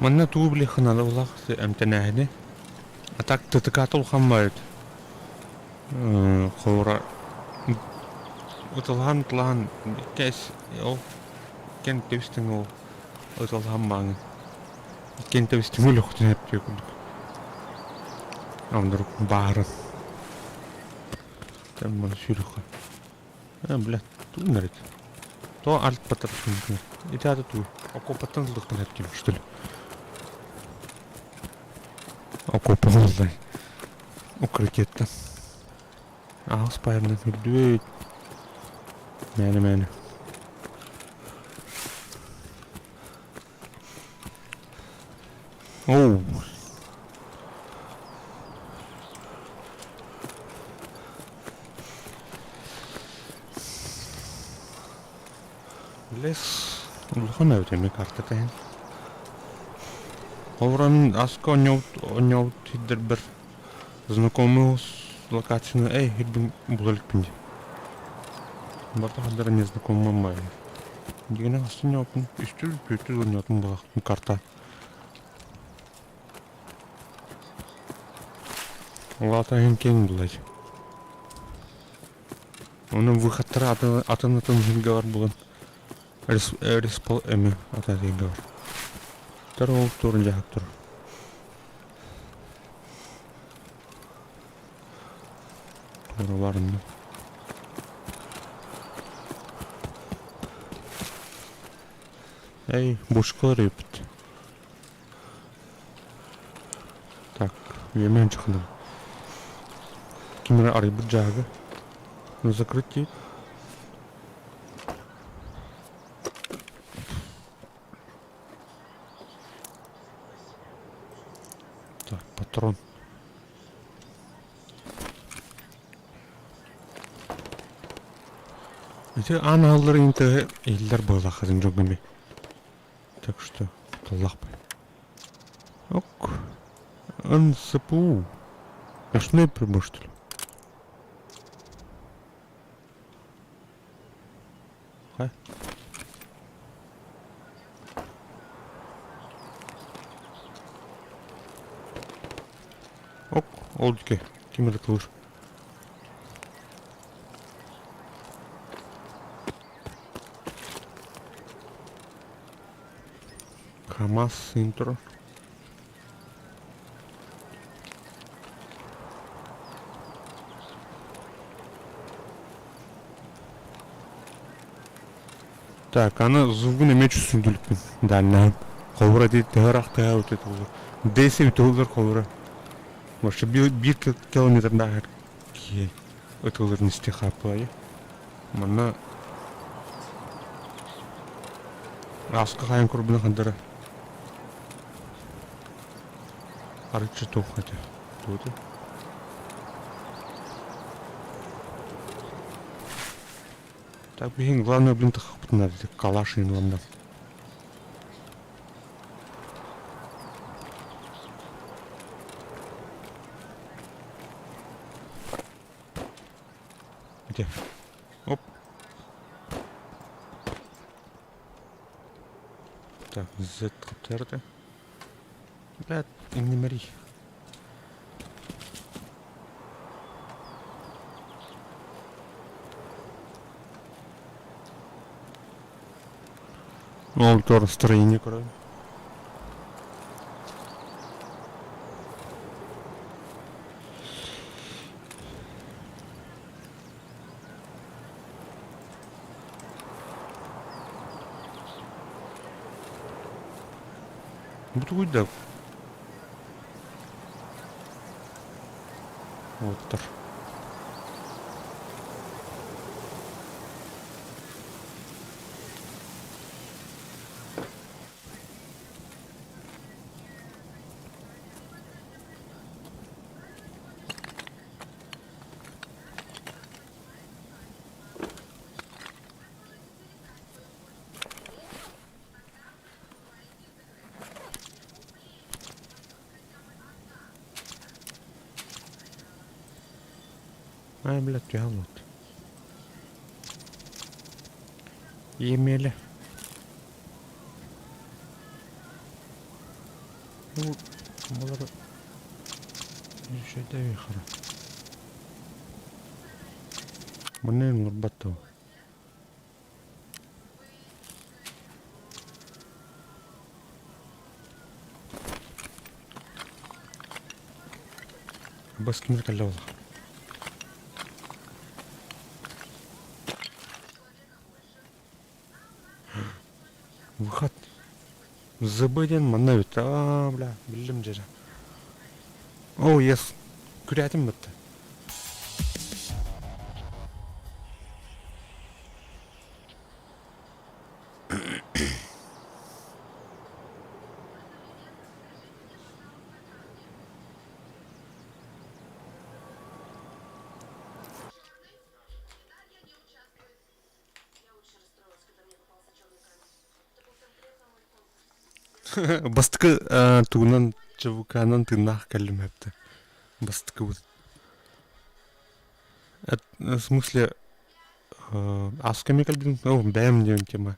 Манна туу биле хыналылах эмтенәһине. Атак тытыкатыл хаммайт. Хора утылхан тлан кэс о кен төвстэн о утылхан маң. Кен төвстэн үл хутнэт тийг. Амдыр баар. Тамман шүрхэ. Бля, туу нэрит. То альт патарсан. Итаата туу. Оккупантын лыктан хэвким что ли? Оккупанлай. Укрытиеттен. Ағыз пайырынан үлдөөйт. Мәні. Оу. Лес. Улхан әвдеме картатайын. Овран аско онёвт хиддер бір знакомый с локацияны. Хидбин булалик пинди. Барта хаддара незнакомый мамай. Дегенен астын япын. Үстіл онётын болақтын карта. Олата кен булай. Оның выходтары атын хилге бар болын. Респол эми ата хилге бар. Второго турн жақтыр. Туры барында. Бушқалар епіт. Так, емен чықынды. Кемері арай бір жағы. Закрыть дейт. Так, патрон. Это аналар инте элдер была хазин жогами. Так что таллах бы. Ок. НСПУ. А что не что ли? Хай. Ок, олдке. Кимер кылыш. КамАЗ интро. Так, она звугын меч үсүндүлүкпүн. Дальна. Ковра дейт, тагырактага өтөт болор. Десе өтөлөр ковра. Может, 1 километр дагы ки өтөлөрүн истихапы. Мына Аска кайын курбуна кандыра. Харычы тух хотя. Тут. Так, блин, главное, блин, так надо калаш не надо. Где? Оп. Так, Z коптерді. Блядь, не мори. Ну, то настроение, короче. Буду уйдав. Вот так. Ай, блядь, тяглот. Емели. Ну, молодо. Еще да вихра. Мне нурбату. Баскимир калёла. Выход. Забыден манавит. А, бля, билдим жера. О, ес. Күрәтим бітті. Бастықы туынан чавуканан тынақ кәлім әпті. Бастықы бұд. В смысле, асками кәлбін, бәм деуін тема.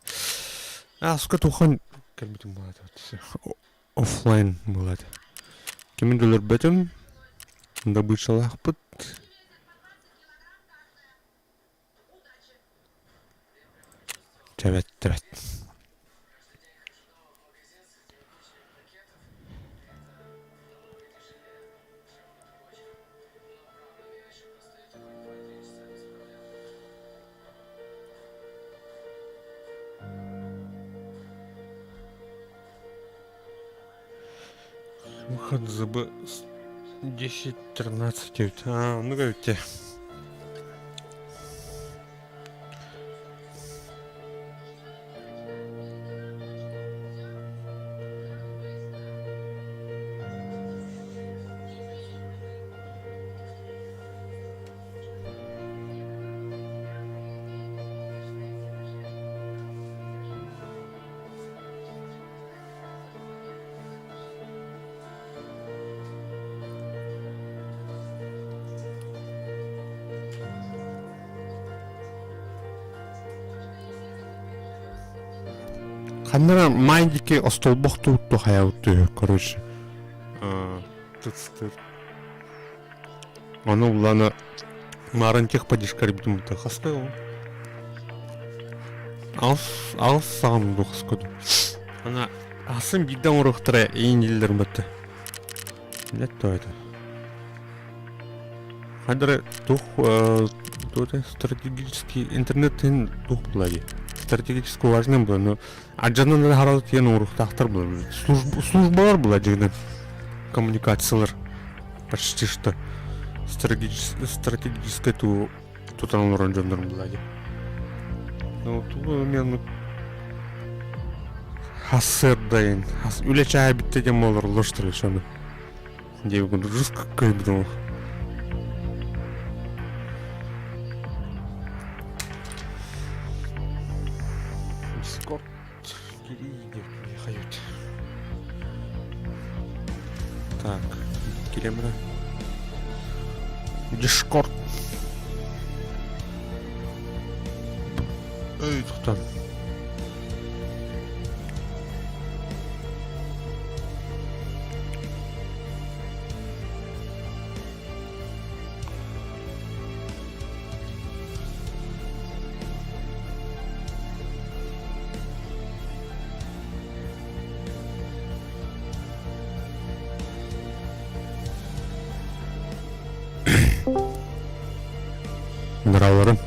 Аска туған кәлбітім болады. Оффлайн болады. Кемен дөлер бәтім, добычалақ бұд. Тәбәт. Выход ЗБ 10-13. А, ну говорите. Ханнара майндике остолбох туутто хаябыты, короче. Тыцтыр. Аны уланы марантех падишкар битим та хаска о. Алс сам дохскоду. Ана асын бидан урухтара эйнилдер битти. Летто это. Хадра тух стратегический интернеттен тух булаги. Стратегически важным было, но аджанын харал тиен урухтахтар было. Службалар было жигден. Коммуникациялар почти что стратегическое тутан уранжандар булаги. Ну тут мен хасер дайын. Үле чая битте дем олар лоштыр шаны. Девушка, жестко крикнул. Дискорд. Приехают. Так, Киремра. Дискорд. Эй, кто там? Нраварым.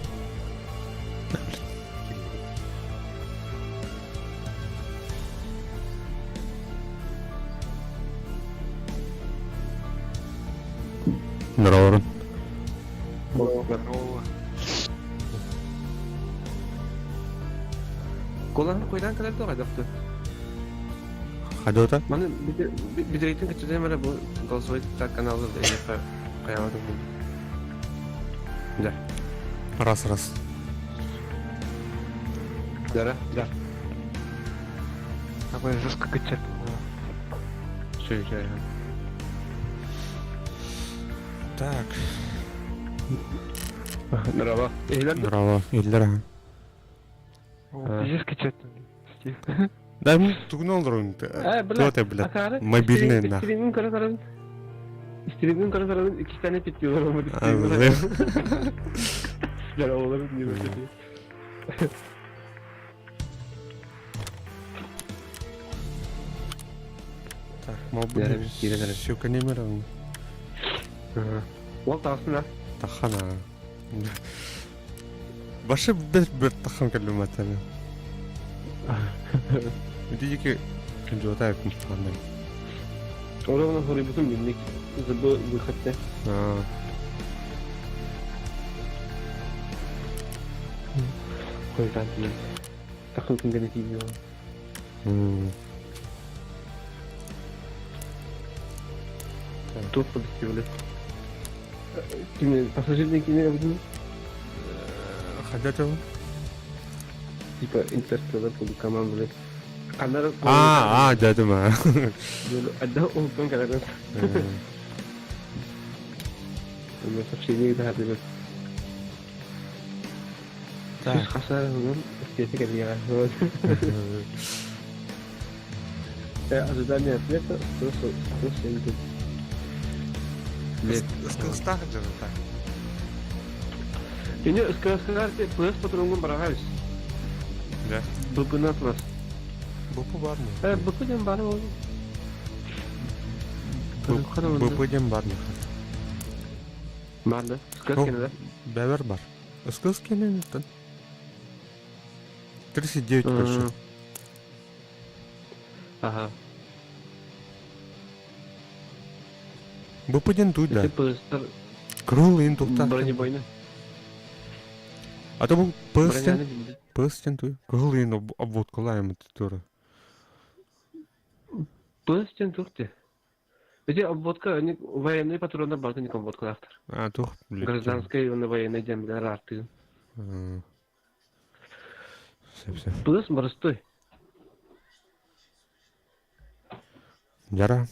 Нраварым. Коланы койдан kadar da kaydaktı. Hadi ota. Bana bir direktin kaçırdım ara bu Galatasaray TikTok kanalı da kayamadım bunu. Güzel. Раз. Güzel. Такой жестко качать. Söyle. Так. Merhaba. Eğlendim. Браво. Иллера. Пиздец качать. Стив. Да, тугнул дрон. Кто ты, блядь? Мобильный, нахуй. İstediğimin karakarın 2 tane pit diyorlar ama Anladım. Güzel oğullarım diye böyle diyor. Так, мобильный. Ярым, кире. Щука не миром. Ол тағысын а. Тахана. Башы бір тахан кәліматтаны. Видите, жота якын фандай. Оранın soruyu bütün günlük zıbı bıkıttı. Koydan değil. Takıl kıngani TV. Çok pozitif öyle. Kimi pasajırdan kimi yaptın? Хадя чего? Типа Interstellar bu kaman böyle. Kanlar дядя ма. böyle ada olsun kadar. Böyle сообщение da hadi böyle. Так. Hasar onun istiyesi geliyor. Ожидание ответа, что идет. Скилстах же так. Ini sekarang plus peturungan barangkali. Да. Buku plus. Бупу бар mı? Buku yang baru. Бупу дем бар mı? Mana? Sekarang kena. Бәвер бар. Скилс кенен. 39 короче. Ага. Бупу ден туй да. Itu poster Крул ин тухта. бронебойный. А то был пыстен. Броняны билdi. Пыстен туй. Крул ин обводкалаем это тоже. Poster tuhti. Эти обводка, они военные патроны барты не обводка автор. А, тух, блядь. Гражданская и военная земля арты. Все. Plus простой. Яра.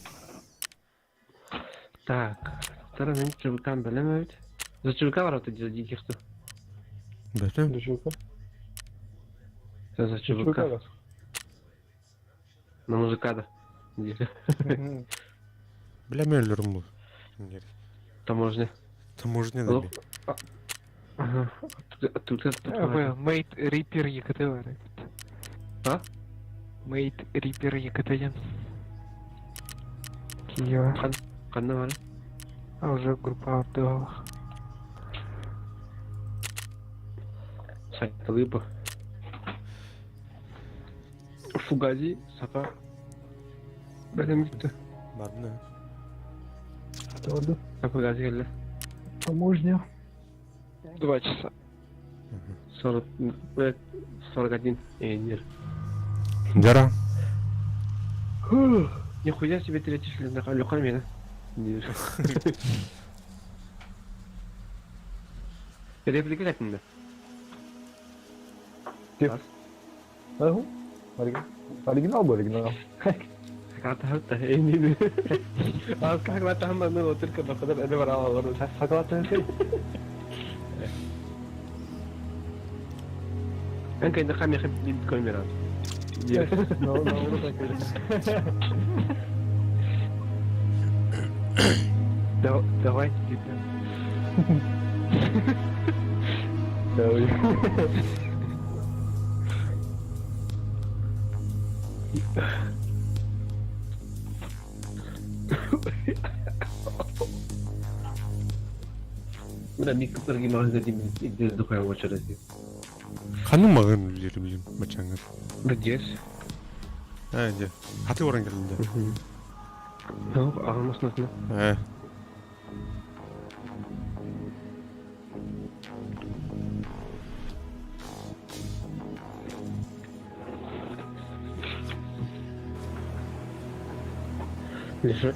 Так. Стороны чувакам белемевит. За чувака ворота диких что? Бәтем. За чувака. На мужика да. Білемелерім бұл. Таможня. Таможня да. Ага. Тут Мейт Риппер ЕКТ. А? Мейт Риппер ЕКТ. Киева. Қандай бар? А уже группа артыгала. Сайтталы бұл. Фугази, сапа. Бәлемікті. Бардына. Тоже. Фугази келді. Таможня. 2 часа. 41. Нет. Яра. Нихуя себе третий шлем на лёгком меня. diyor. Replik ettin mi? Tahu? Original ba original? Kata hatta en iyi. Az kata hamma ne otur ka bakadar ede var var. Sakatın şey. Ben kendi kami khib bitcoin meran. Yes. No, no, no. Давай gitu. Tahu. Udah mikir pergi mau jadi itu kayak wajar aja. Kanım mağın üllerim maçanga. Bejes. Hadi. Hati orang geldi. Yok, almış nasıl? He.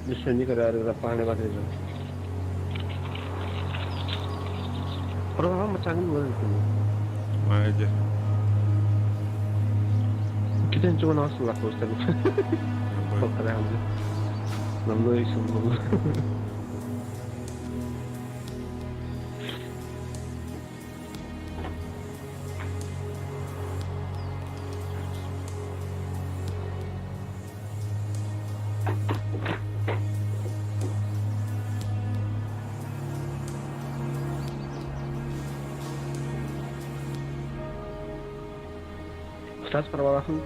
Lisan kadar apa nih kata itu. Orang macam ni boleh. Hadi. Kita cuma nasıl lah poster. Kok keren aja. Namanya isim dulu. Ustaz perbalasan.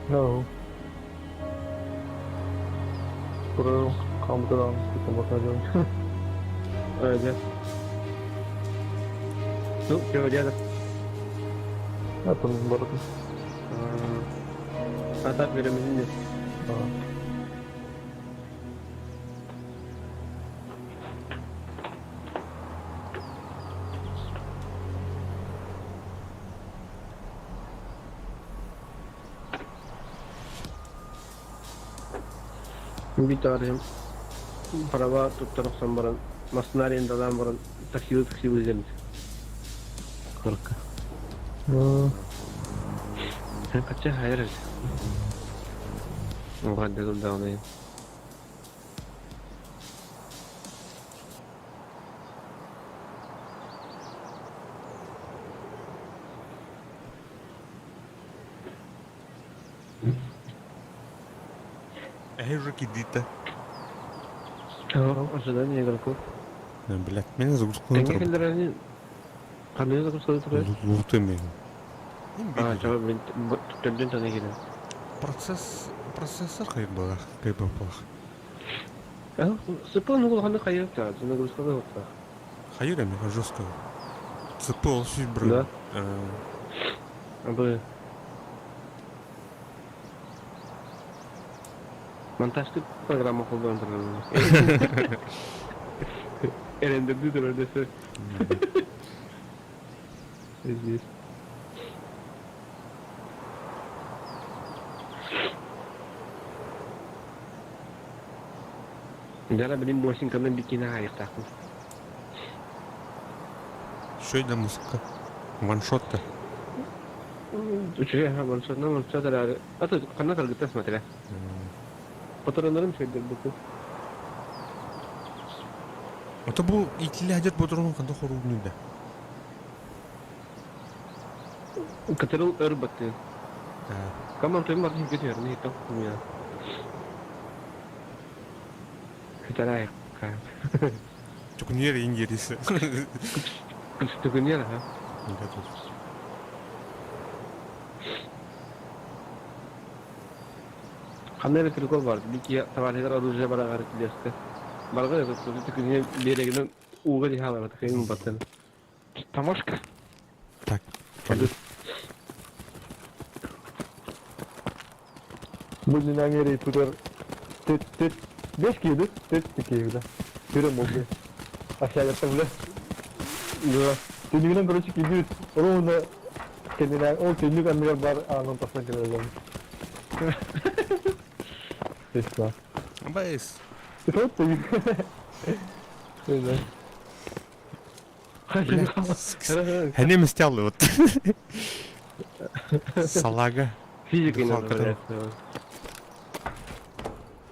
No. Kurang kamu terang kita bakal jalan. Aja. Tuh, coba dia. Apa nih baru tuh? Atap beda mesinnya. Bir tane araba tutturursam baran, masnariyen dadan baran, taksi üzerinde. Korka. Sen kaçça hayır et. Muhadde da ona. Ehirki dita. Oh, aslında niye kalkıyor? Ben bilet. Men zor Engel kontrol. kendilerini kanıyor da kusura tutuyor. Lurtu men. Coba tutturuyor tane gene. Prosesor kayak bah, kayak apa? Sıpı nugul hani kayıyor ya, sana kusura da olsa. Hayır mi? Жестко. Цепол şu Да. bro. Abi. Montajlı programı kullanırım. Elinde düdür öylesi. Ezdir. Jara benim boşun kadın bikini hayır takmış. Şöyle müzik. One shot da. Uçuyor ha, manşatlar arı. Atı kanına kalgıtas mesela. Fotoğraflarım şeydir bu. Ata bu ikili hajat boturun kanda horununda. Katırıl örbattı. Kamu tuh masih gitu nih itu ya. Kita lah kan. Çok niye İngilizce? Kestukunya lah. Enggak tuh. Kamera terkol var. Bir ki tavallar aruzca bara garip diyorsun. Balga ya kestukunya bir yere uğra di hava tak kayak batın. Таможка? Так. Aduh. Bunun angere tutar. Tet. 5 kilo. Tet 2 kilo. Pura mobil. Aşağı yattı bile. Dua. Tindiğinden karşı gidiyor. Onun da kendine o tindik anlar bar anın tasla kırılıyor. Sesla. Mas Вот ты. Хәне мстял вот. Салага. Физикой Духовка надо там. валяться.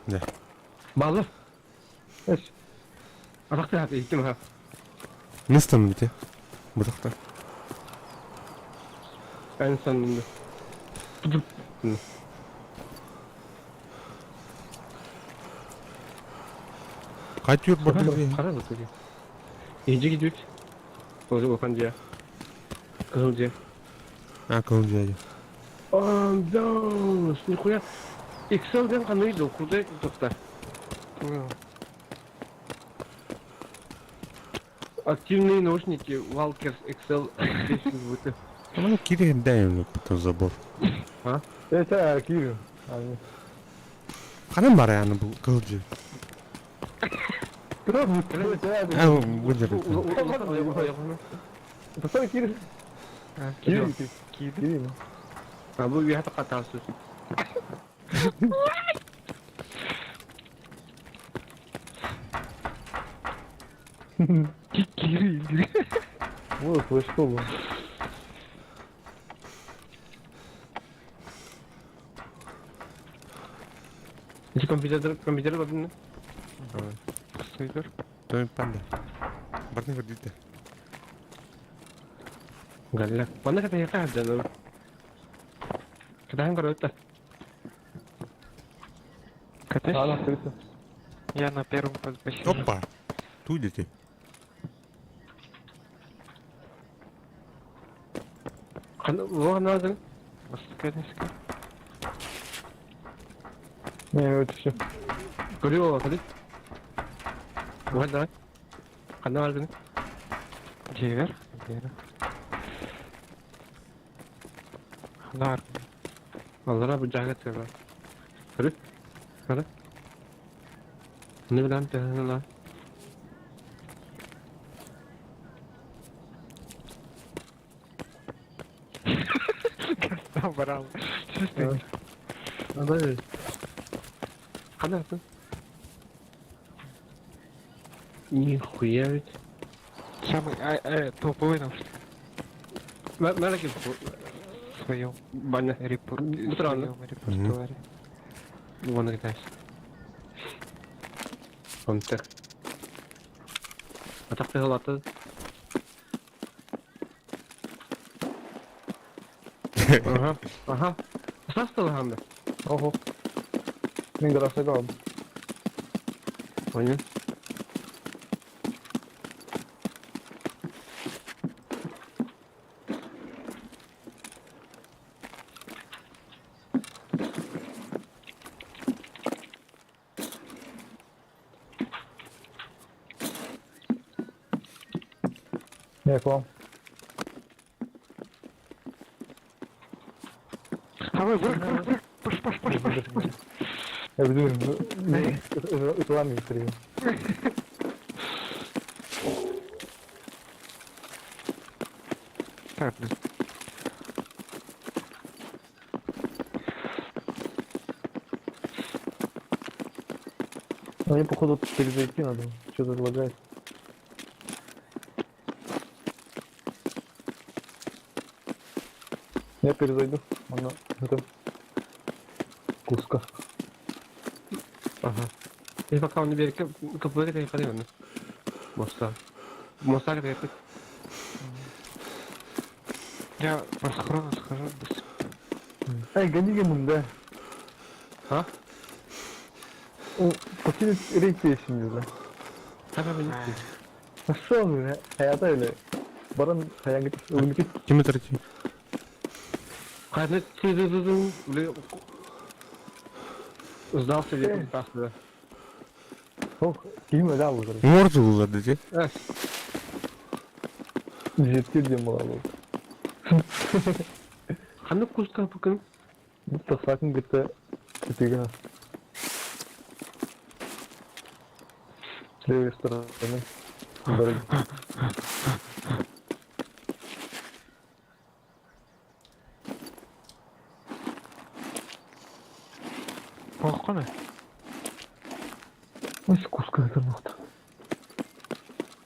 Да. Баллы. Атақты хаты, еттім ха. Нестан бите. Будакта. En sonunda. Кайтюр бар. Қара бұл көре. Енже кетует. Өзі оқан жия. Қызыл жия. А, кыл дядя. Да, нихуя. Excel'den қанайды, оқуды тоқта. Активные наушники, Walkers Excel. Ну, Кири даем потом забор. Это Кирилл. Қанам бар аны бұл кыл дядя. А, выдержит. Постой, Кирилл. Кирилл. Кирилл. А бұл виғаты қатасы. Кирилл. Вот, вы что вы? Неше компьютер бар деймін? Сойдыр. Той панда. Барны көрдейді. Галля. Бана ката яқа әбден. Катахан көрі өтті. Катайся. Она открыта. Я на первом подписи. Опа. Ту идите. Оған назын. Катайся. Не, это все. Көрі оға қады. Оған давай. Қанда бар күні. Дивер. Нар. Аллара бұл жаға түсір бар. Көрі. Көрі. Не білем тәңі ла. Набрал. Чисто. Адай. Қанда атын? Нихуя ведь. Самый топовый наушник Мәлі в своем Баня. репертуаре. Вон китайс. Контек. Атақты ғалаты. Ага. Састылы хамды. Ого. Мен гаражда қалдым. Понял. Я к вам. Давай, враг. Паш. Я веду. Это вами стрелял. Так, блин. Мне походу перезайти надо. Что-то лагает. Я перезайду. Она это куска. Ага. И пока он не берет, капы это не ходил. Моста. Моста это это. Я по схрону схожу быстро. Эй, гони ему, да. А? Почему рейки şimdi de? Хана бени. Nasıl oluyor? Hayata öyle. Baran hayal git. Öyle git. Кем тарати? Хана тизизизин. Сдался век так. Oh, kim öyle aldı? Морзу было, дядя. Ciddi diye mal aldı. Хана куска bakın. Bu da sakın gitti. Gitti. С левой стороны. Дороги. Балконы? Ось куска гатырмакта.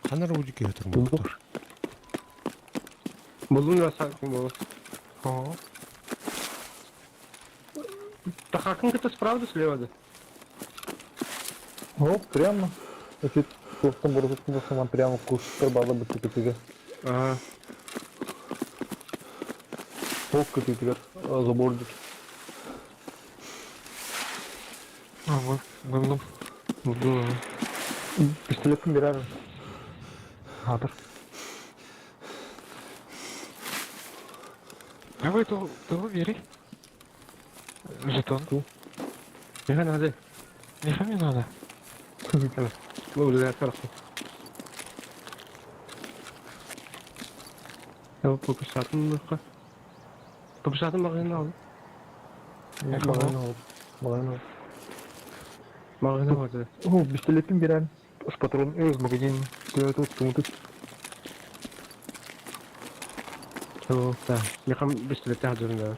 Ханар үдіке етір Булдық. мұқтар. Buldum ya sakin bol. О, Так а как это справа слева да? О, прямо. Значит, просто может быть сама прямо куска бала бы типа. Ага. Фокка типа забордик. buldum. Buldum. Пистолетім берәрі. Адыр. Давай ту бери. Жетон. Не надо. Нихуя не надо. Мы уже сверху. Я пописатым бака. Пописатым магазин алды. Магазин алды. О, пистолетім берәрі. С патрон өз магазин. Көлөт отты. Да. Я хам бистолет hazırım da.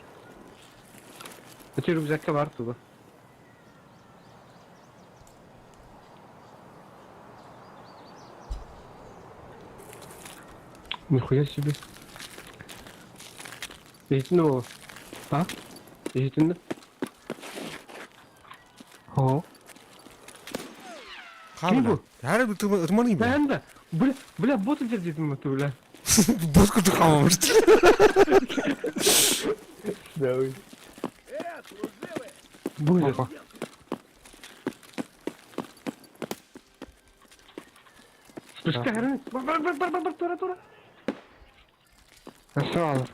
Öte rüzgârda var tuğba. Нихуя себе. Eğitimde mi o? Ha? Eğitimde. О, Қабыл. бұл? Әрі ұрманың бе? Ben de. Бля, бот идет dedim bля. Бос күрді қамамыз. Да, ой. Будет. опа. Спусти границ. Тура. Все алыр.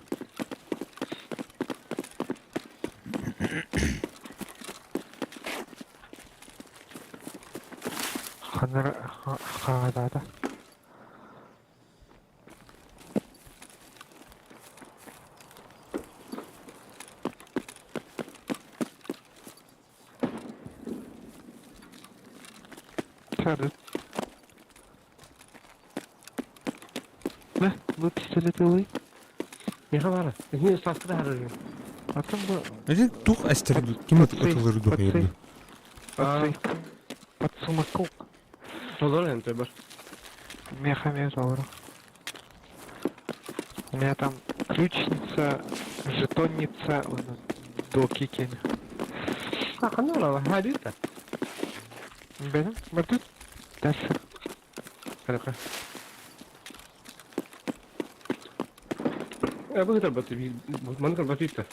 Қағадады. Сәді. Bu pistoleti alayım. Ne kadar? Ne sastı da harcıyor. Atın bu Әже тұқ әстері кем атылары дұқ ерді. под сумокол. Olur yani tabi. Мехамед алырым. У меня там ключница, жетонница, доки екен. Қандай ола? Hadi de. Benim burada dersi. Harika. Ya bu kadar basit. Bana kadar basit de.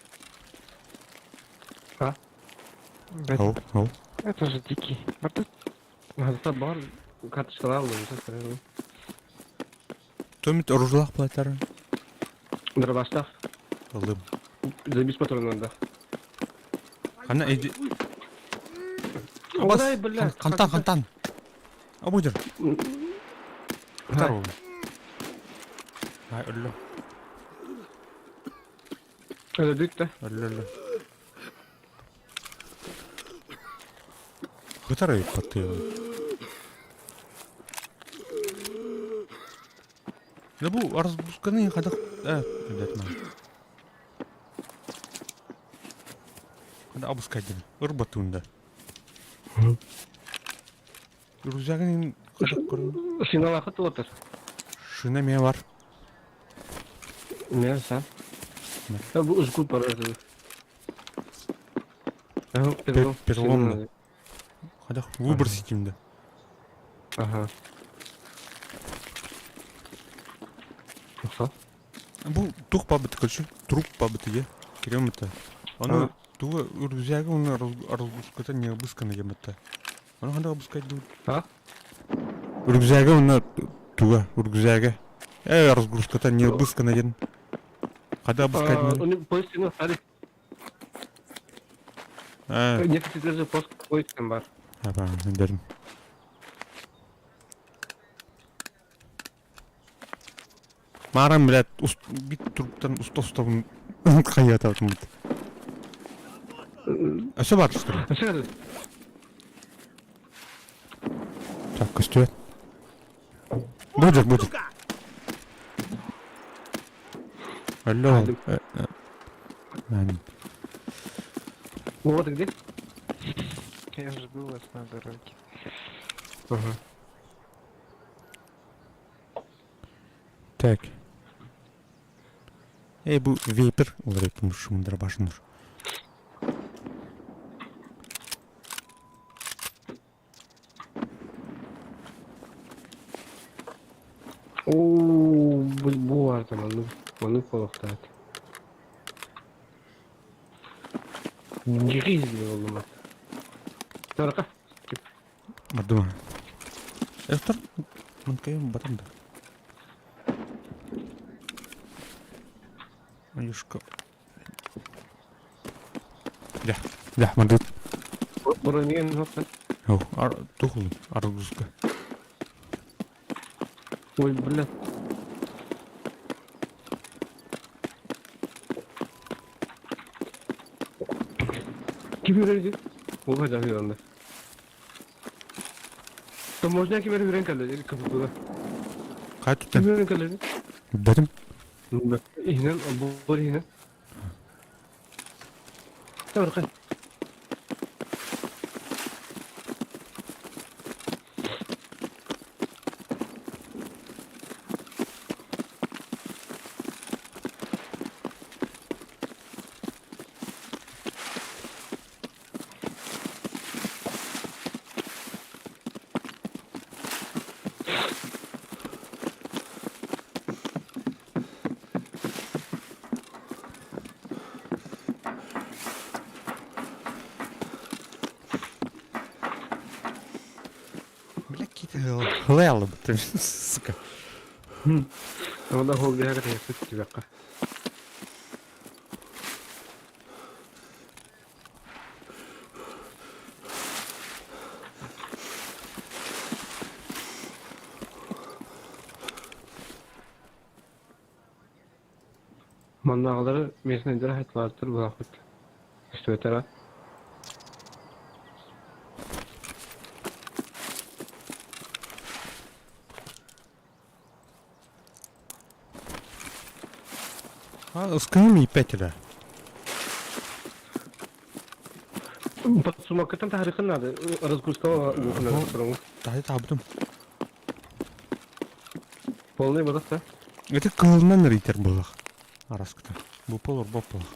Benim. Ау. Это же дикий. Burada Hazırda бар карточкалар алdım. Төмет ұржылақ платары. Дробастах. Алым. За без патронов да. Қана әйді. Одай, бля. Қантан. Абудыр. Қытар ол. Ай, үлі. Öldük de. Үлі. Қытар әйіп қатты. Да бұл арызбұзқаны қадақ... Өдетмін. Қада абызқайдың. Ұрбатуында. Рүзәгінің қадақ көрін. Final akıtı otur. Шына мен бар. Ne sen? Ya bu uzun para ödedi. Переломно. Қадақ выбросить имді. Ага. Жақсы. Бұл тұқ бабыты көрші. Труп бабыты е. Керем өті. Оны туға үргізәгі оны арызбұзқыта не бұзқаны кемітті. Оны қандай бұзқайды бұл? Ha? Үргізәгі оны туға үргізәгі. Арызбұзқыта не бұзқаны кен. Қандай бұзқайды бұл? Onu polis seni hadi. Некоторые пост поиском бар. Апа, өндерім. Марам, блядь, бит труптан ұста-ұставын қайят атым бұд. Өсі бар үстірі. Aşağıda. Так, көстует. Будет. Алло. Мәнім. Вот где? я же был вас на дороге. Aha. Так. Bu Viper olarak şunlara başlanır. Oo, bu var tamam. Onu koloktat. Giriz bir oğlum. Taraka. Adım. Efter mungkin batang da. Ayushka. Ya, madut. Buraya niye nokta? Oh, tuhul, aruzka. Oy bile. Kim öğrenci? O kadar yolanda. Tam možná kim öğren kaldı kapıda. Kaç Kim tutan? öğren kaldı? Dedim. İhnen bu ihnen. Taraka. Блядь, хлеялы бітті. Сука. Onda hol bir hareket yaptık ki dakika. Mandağları mesnedir hayat vardır bu vakit. İşte ötera. Iskını ipetile. Подсумок там тарихын надо. Разгрузкова ухнады. Тады табдым. Полный бодақ та. Это кылынан ритер болық. Араскыта. Бұл полыр, бұл полық.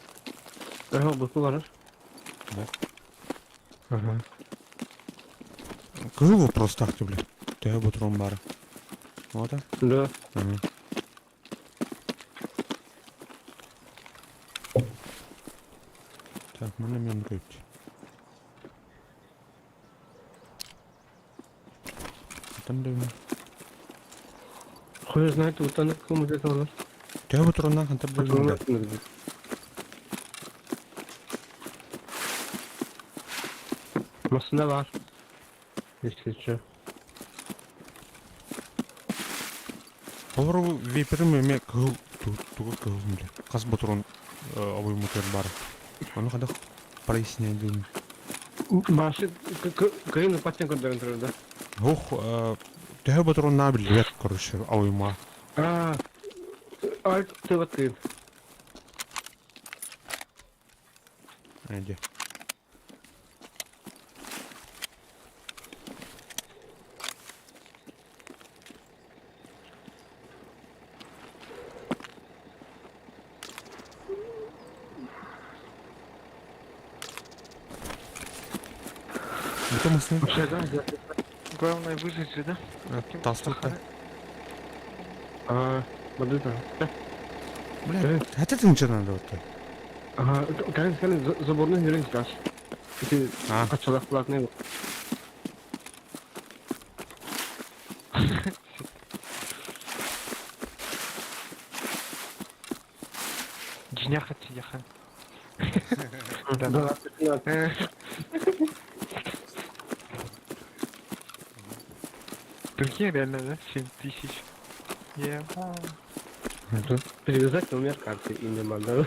Бұл полар. Ага. Кызыл вопрос тақты, блядь. Тәе бұтырым бары. Вот так? Да. Ага. Так, мы на мен көйт. Там да өне. Хуй знает, утанып кому это olur. Тәе бұтырынан қантап да. Masında var. İşte. Олар вейперім еме кыл туғы кылым, блядь. Қас бұтырын абой мутер бары. Оны қадақ проясняй деймін. Başı kıyın patен koyduğun da. Ох, тәе бұтырын на білет, короче, абойма. Alt tıvat kıyın. Әйде. Это мы с ним. Главное выжить же, да? Тастылка. Badı da. Бля, это ты ничего надо вот так. Kanka zaborunu yürüyün çıkar. İşte Ha. açılak kulak ne bu? Джиняха тияха. Да. Прикинь, реально, да? 7000. Привязать номер карты и не надо.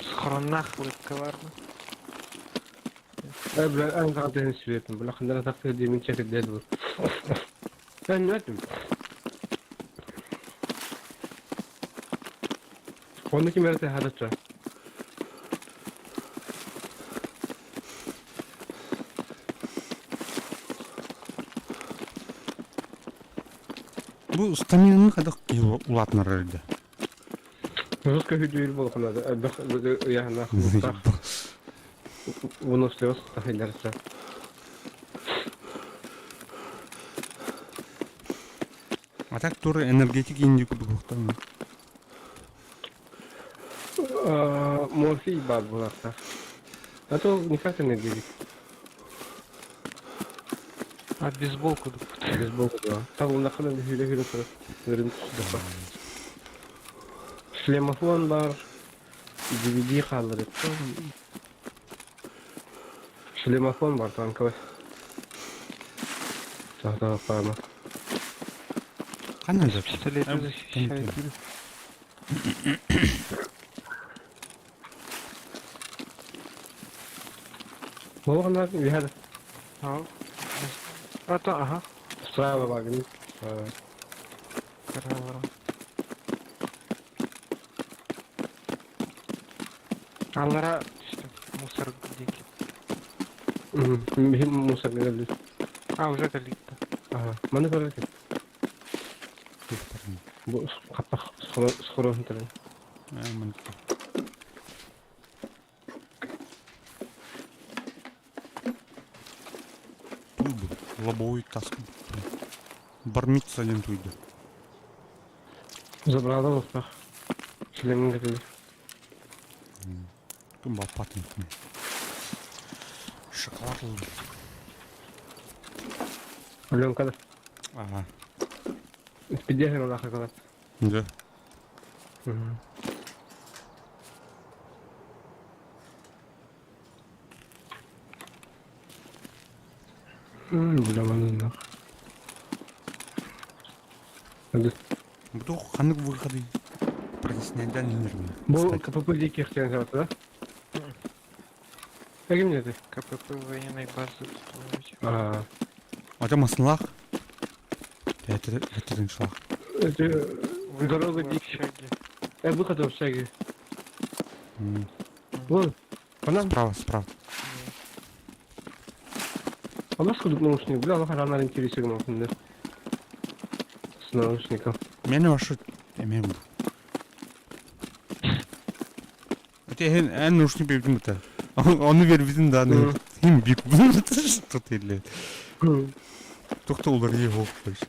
Схоронах будет коварно. Ben en kartını sürüyordum. Böyle kandara taktı diye min çekip dedi bu. Ben ne ettim? Ondaki merete hadatça. Bu staminanın kadar ulatnar herhalde. Жестко видео был надо. Я нахуй. Bunu слез тахилерсе. А так тоже энергетик инди кудуктан. Морфий бар булакта. А то никак не делит. А бейсболку да. Без бога, да. Там нахуй хиле вернуть сюда. Шлемофон бар. DVD калдырып. Шлемофон бар танковый. Сахта фарма. Қандай зат? Пистолеты защищает. Можно вихар Ау. А то, ага. справа вагон. Каравара. Аллара işte мусор деки. Мусор geldi. А, уже галит-то. Ага. Mana böyle? Bu kapak sıkırın tabii. Aman. Туйду. Лобовой таск. Бармица один туйду. Забрала в успех. Шлем geldi. Тумба патент. Шоколад. Ölüm kadar. Ага. Підіграв нахуй kadar. Да. Bilemedim nах. Hadi. Буду ханık выходы. Проясняйдан инервно. Bu КПП диких ihtiyacı var da. Peki mi dedi? КПП военной базы строить. Aa. Adam asınlaq. Getirin şlaq. Дорога в диких. общаге. Выход в общаге. Вон. Она Справа. А нас кудук наушник, бля, Allah ранар интересуем да. С наушником. Meni başı emeğim bu. Öte en uçlu bir bildim de. Onu ver bizim daha ne? Kim büyük bunu tut elle. Тохта улар iyi olmuş.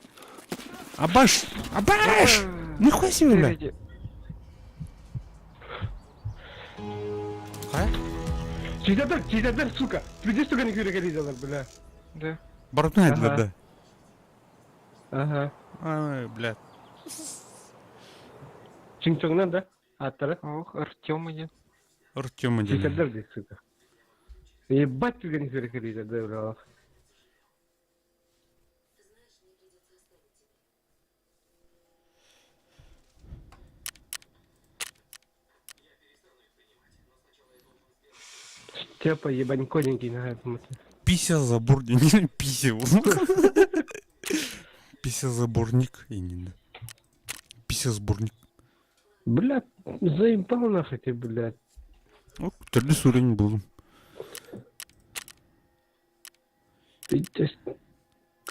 Abaş! Нихуя себе, бля! Спереди. Кая? Чизадар, сука! Видишь, сука, не кюрегализалар, бля. Да. Барутна Ага. ediler de. Ага. Ay, блядь. Чинчоңнан да? Аттары? Ох, Артем идет. Артема деле. Чизадар дейт, сука. Ебать, сука, не кюрегализалар, бля. Степа ебаньконенький на этом. Пися заборник. Не пися. Пися заборник. И не. Пися сборник. Бля, заебал нахуй ты, блядь. О, türlü sorun buldum. Ты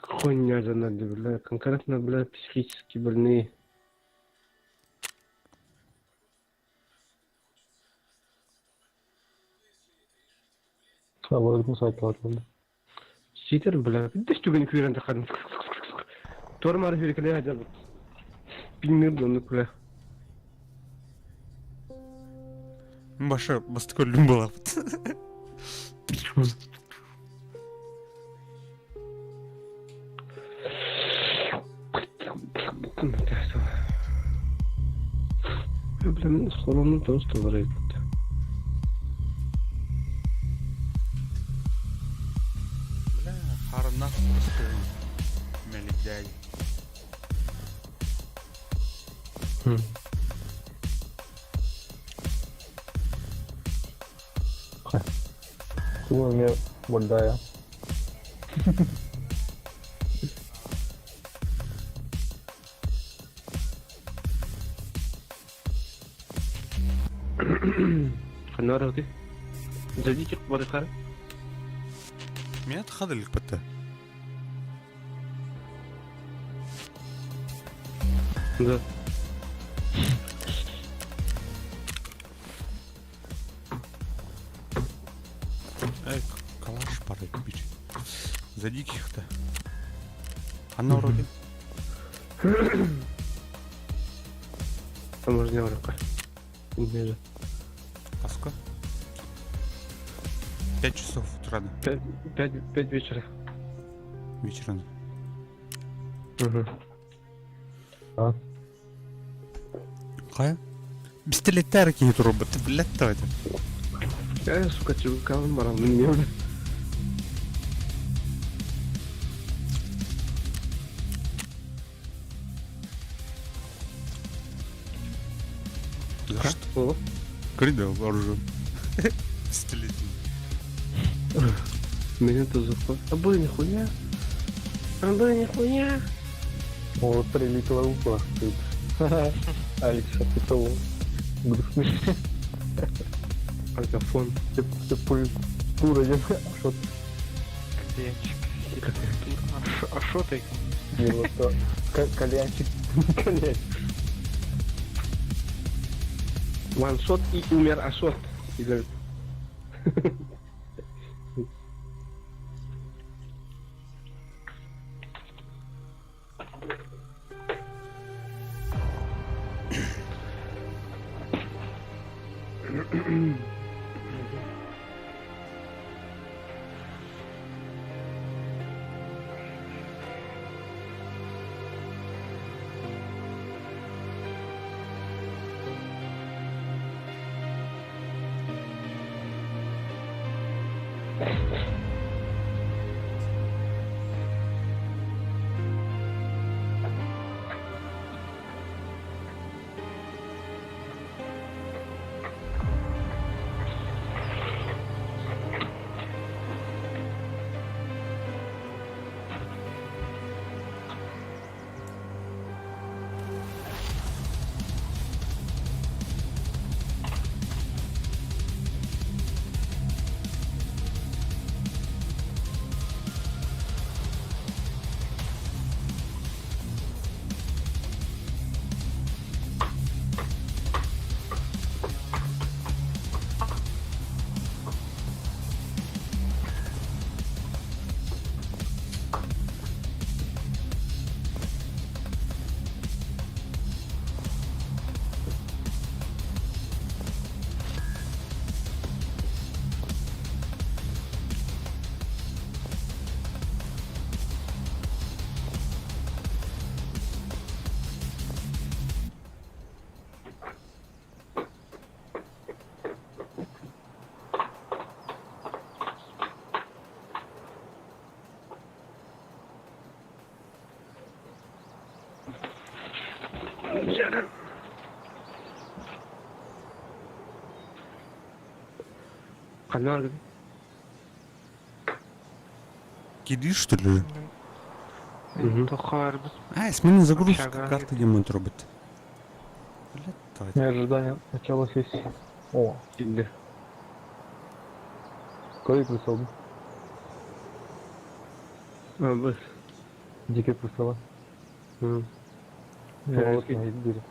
хуйня за надо, бля. Конкретно, бля, психически больные. Algoritma sayfalarında. Ситер, бля. Ты что не курен тахан? Тормар фиркале хажал. Bilmiyorum onu, bля. Başa bastık ölüm bula. Bля, скоро просто варит. Бля, харна просто. Мелидяй. Bu ne bunda ya? Ханна рады. Зайдите в Барыкар. Мен хадылык бітті. Да. Эй, калаш пары бич. За диких-то. Она вроде. А может не Барыкар. Не. Аска. 5 часов утра, да, 5 вечера. вечера. Угу. А? Кая? Пистолеттер кейт робот, блядь, давайте. Я, сука, чувакам барам, не уже. За что? О, Кридал вооружен. Пистолет. меня тоже заход. А было нихуя. А было нихуя. Вот прилетела упа. Ха-ха. Алекс, а ты того? Грустный. Алкофон. Ты пура, я что Кальянчик. А шо ты? не вот то. Кальянчик. Кальянчик. Ваншот и умер Ашот. Игорь. Канал. Кидишь, что ли? Мгм. То хард. Смени загрузка Общага. карты демонт робот. Блядь, давайте. Ожидание начала сессии. О, Сильно. коли присыл? А, быс. Дикий присыла. Мгм. Вот на берег.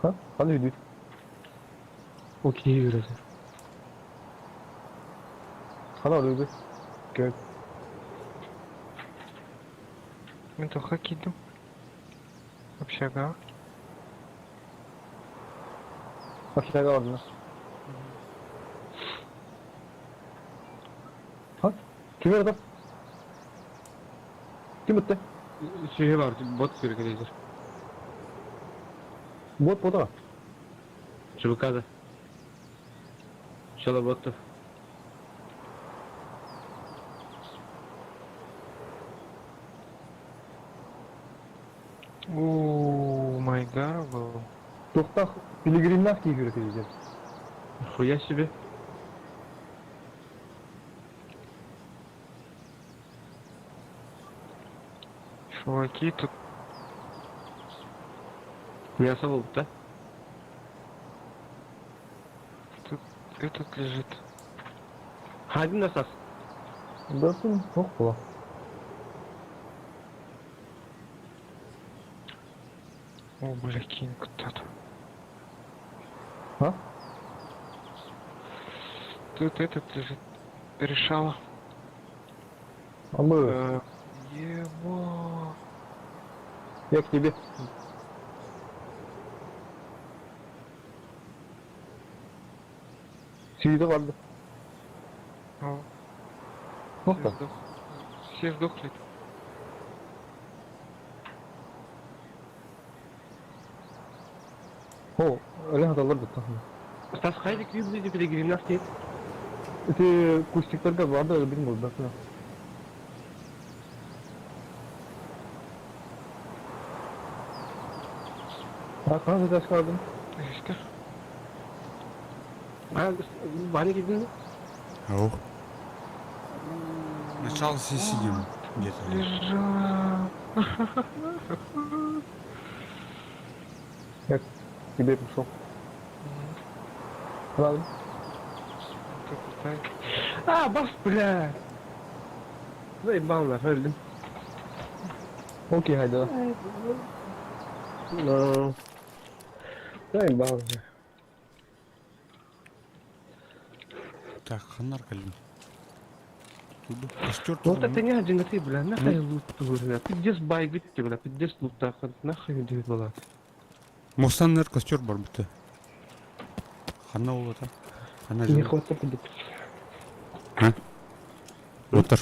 Ха? Hadi yürü. Окей, yürüdü. Hadi yürü. Gel. Мен то хакиду. Общага. Aşağıya ordunu. Ha? Kim aradı? Kim bitti? Şey var, bot sürükleyicidir. Bot bota. Çubukada. Şala botu. Май гарбл. Tohta Piligrimler ki göreceğiz. Хуя себе. Чуваки, тут Мясо болуп да. Тут этот лежит. Хадин насас. Досым, ох була. О, бля, кинь куда-то. А? Тут этот лежит. Решала. А мы, Его. я к тебе. Сүйді vardı. О, Ну все так. Все сдохли. О, öyle hatalar da tahmin. Стас хайди күйбүлү деп эле нас дейт. Эти кустиктарда vardı öyle bilmiyorum ben. Ha, kanka taş kaldım. Işte. А, бани кидин. Ау. Начало сидим где-то. Лежал. Я к тебе пришел. Ладно. Тут пытаюсь. А, бас, бля. Заебал, öldüm. Окей, haydi. No. Заебал. Так, ханар калин. Костер Вот это не один, а ты, бля, нахуй лут, бля. Пиздец бай битти, бля, пиздец лут так, нахуй не дают, бля. Мустаннер костер бар бітті. Хана ол ата. Хана Не жер. хватает бит. Отыр.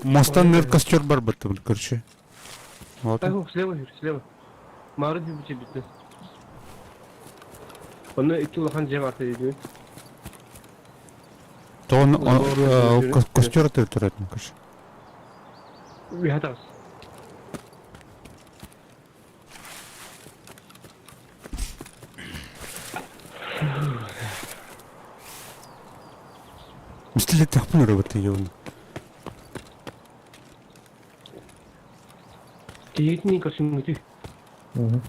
Мостаннер костер бар бітті, короче. Вот. Слева, Юрий, слева. Мары бибичи битти. Onu 2 улахан жеп арты дейди. То он костер ата тұратын, короче. Вихатас. Мистеле тахпын рөбітті еуін. Тиетни кашым гити. Угу.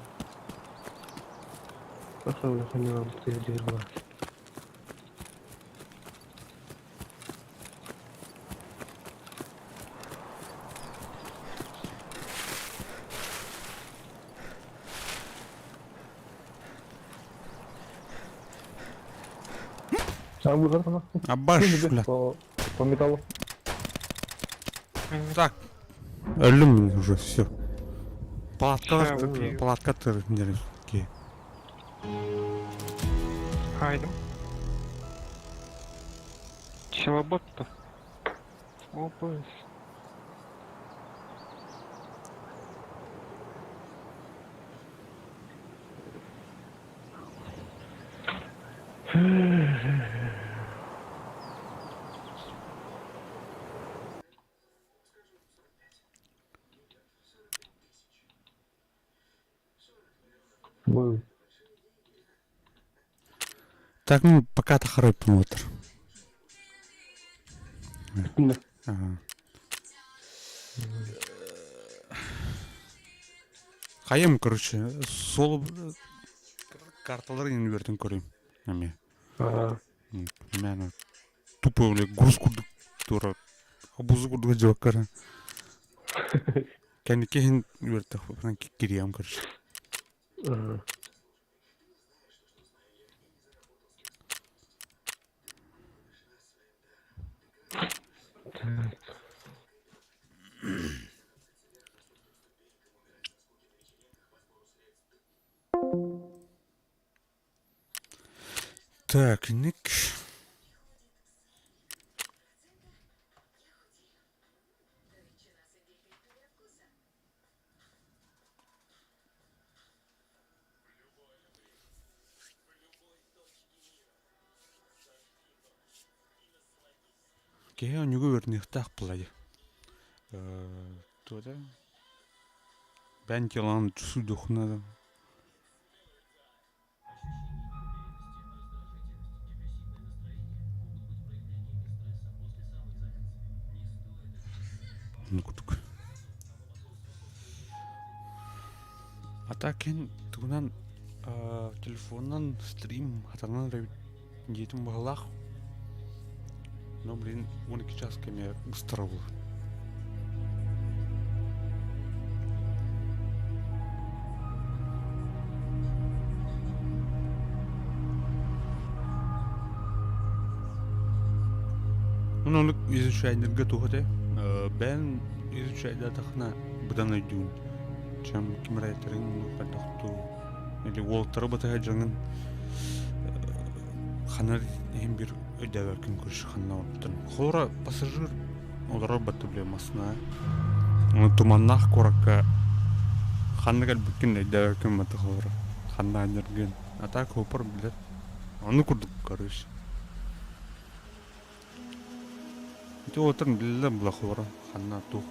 Ахау улахан жеп арты дейди, бля. Sen vur sana. Аббаш, Şimdi бля. по металлу. Так. Өлім уже, все. Палатка, Ща убью. палатка тұрын. Хайдем. Челобот-то. Опа. Бой. Так, ну, пока тахарайпын отыр. Битти. Қайым, короче, сол карталар ені берден көрейм. Әме. Мәні тупо, бля, груз күрдік тура. Абузы күрдіға жауап кара. Кәні кейін берді, бұдан кереям, короче. Так, ник. Кея нүгө өрнөх так булай. Тода. Бен келан су дохна. Ну кутук. А так ен Тугунан телефоннан стрим хатанан жетим багалах. Но, блин, 12 час кеме быстро был. Он изучает готовы. Ben изучает датахна бдан айдун. Чем кимрайтерин кадахту. Или Уолтер батага жаңын ханар эм бир өйдәгә ким күрш ханна оттын. Хора пассажир олар батты масна. Он туманнах коракка ханнагал бикин өйдәгә ким мата хора. Ханна нерген. Ата копар билет. Аны күрдүк карыш. Itu otan bilang belakang Hanna tuh,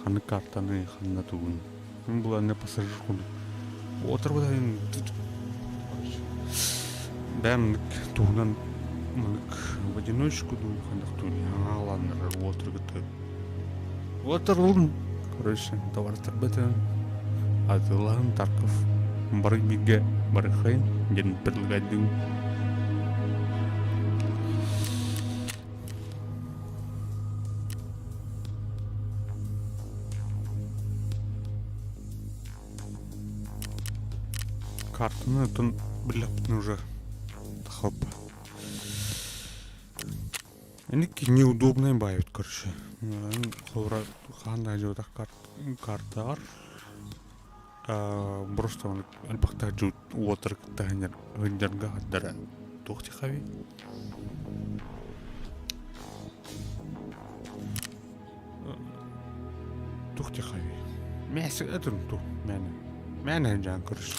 Hanna kartanya Hanna tuh, bulannya pasar kudu. Otar badain, ben tuhan manik wajinosh kudu Hanna tuh halan otar gitu. Otar ulun, karena tawar terbatan, adalah tarkaf, bari miga, bari kain, jadi perlu картаны тон билепни уже хоп. Они неудобные бают, короче. Хора ханда жодах картар. Просто он албахта жут уотер тагнер гендерга хаддара тухти хави. Тухти хави. Мясо это ту мяне жан короче.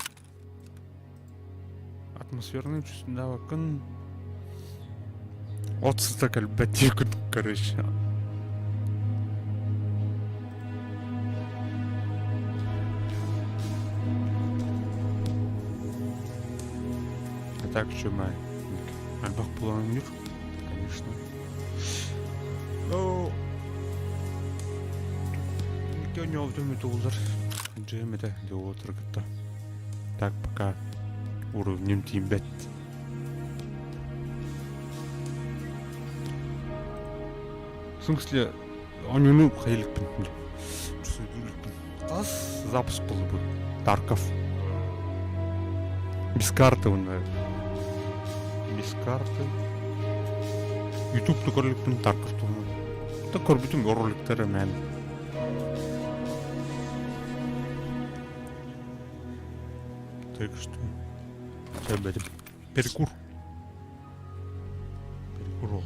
Атмосферный чувство вакын отсутак әлбәтте күн короче. А так что мы альбах план мир, конечно. Ну, никто не овдумит улдар. Джем это для отрыгта. Так пока уровнем тимбет. В смысле, он хайлик пинтли. Тас запуск был бы. Тарков. Без карты он, наверное. Без карты. YouTube то корлик пин Тарков то. Так корбитум ролик теремен. Так что перекур. Перекур.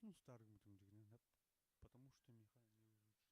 почему старым дигнен хеп? Потому что меха не улучшены это.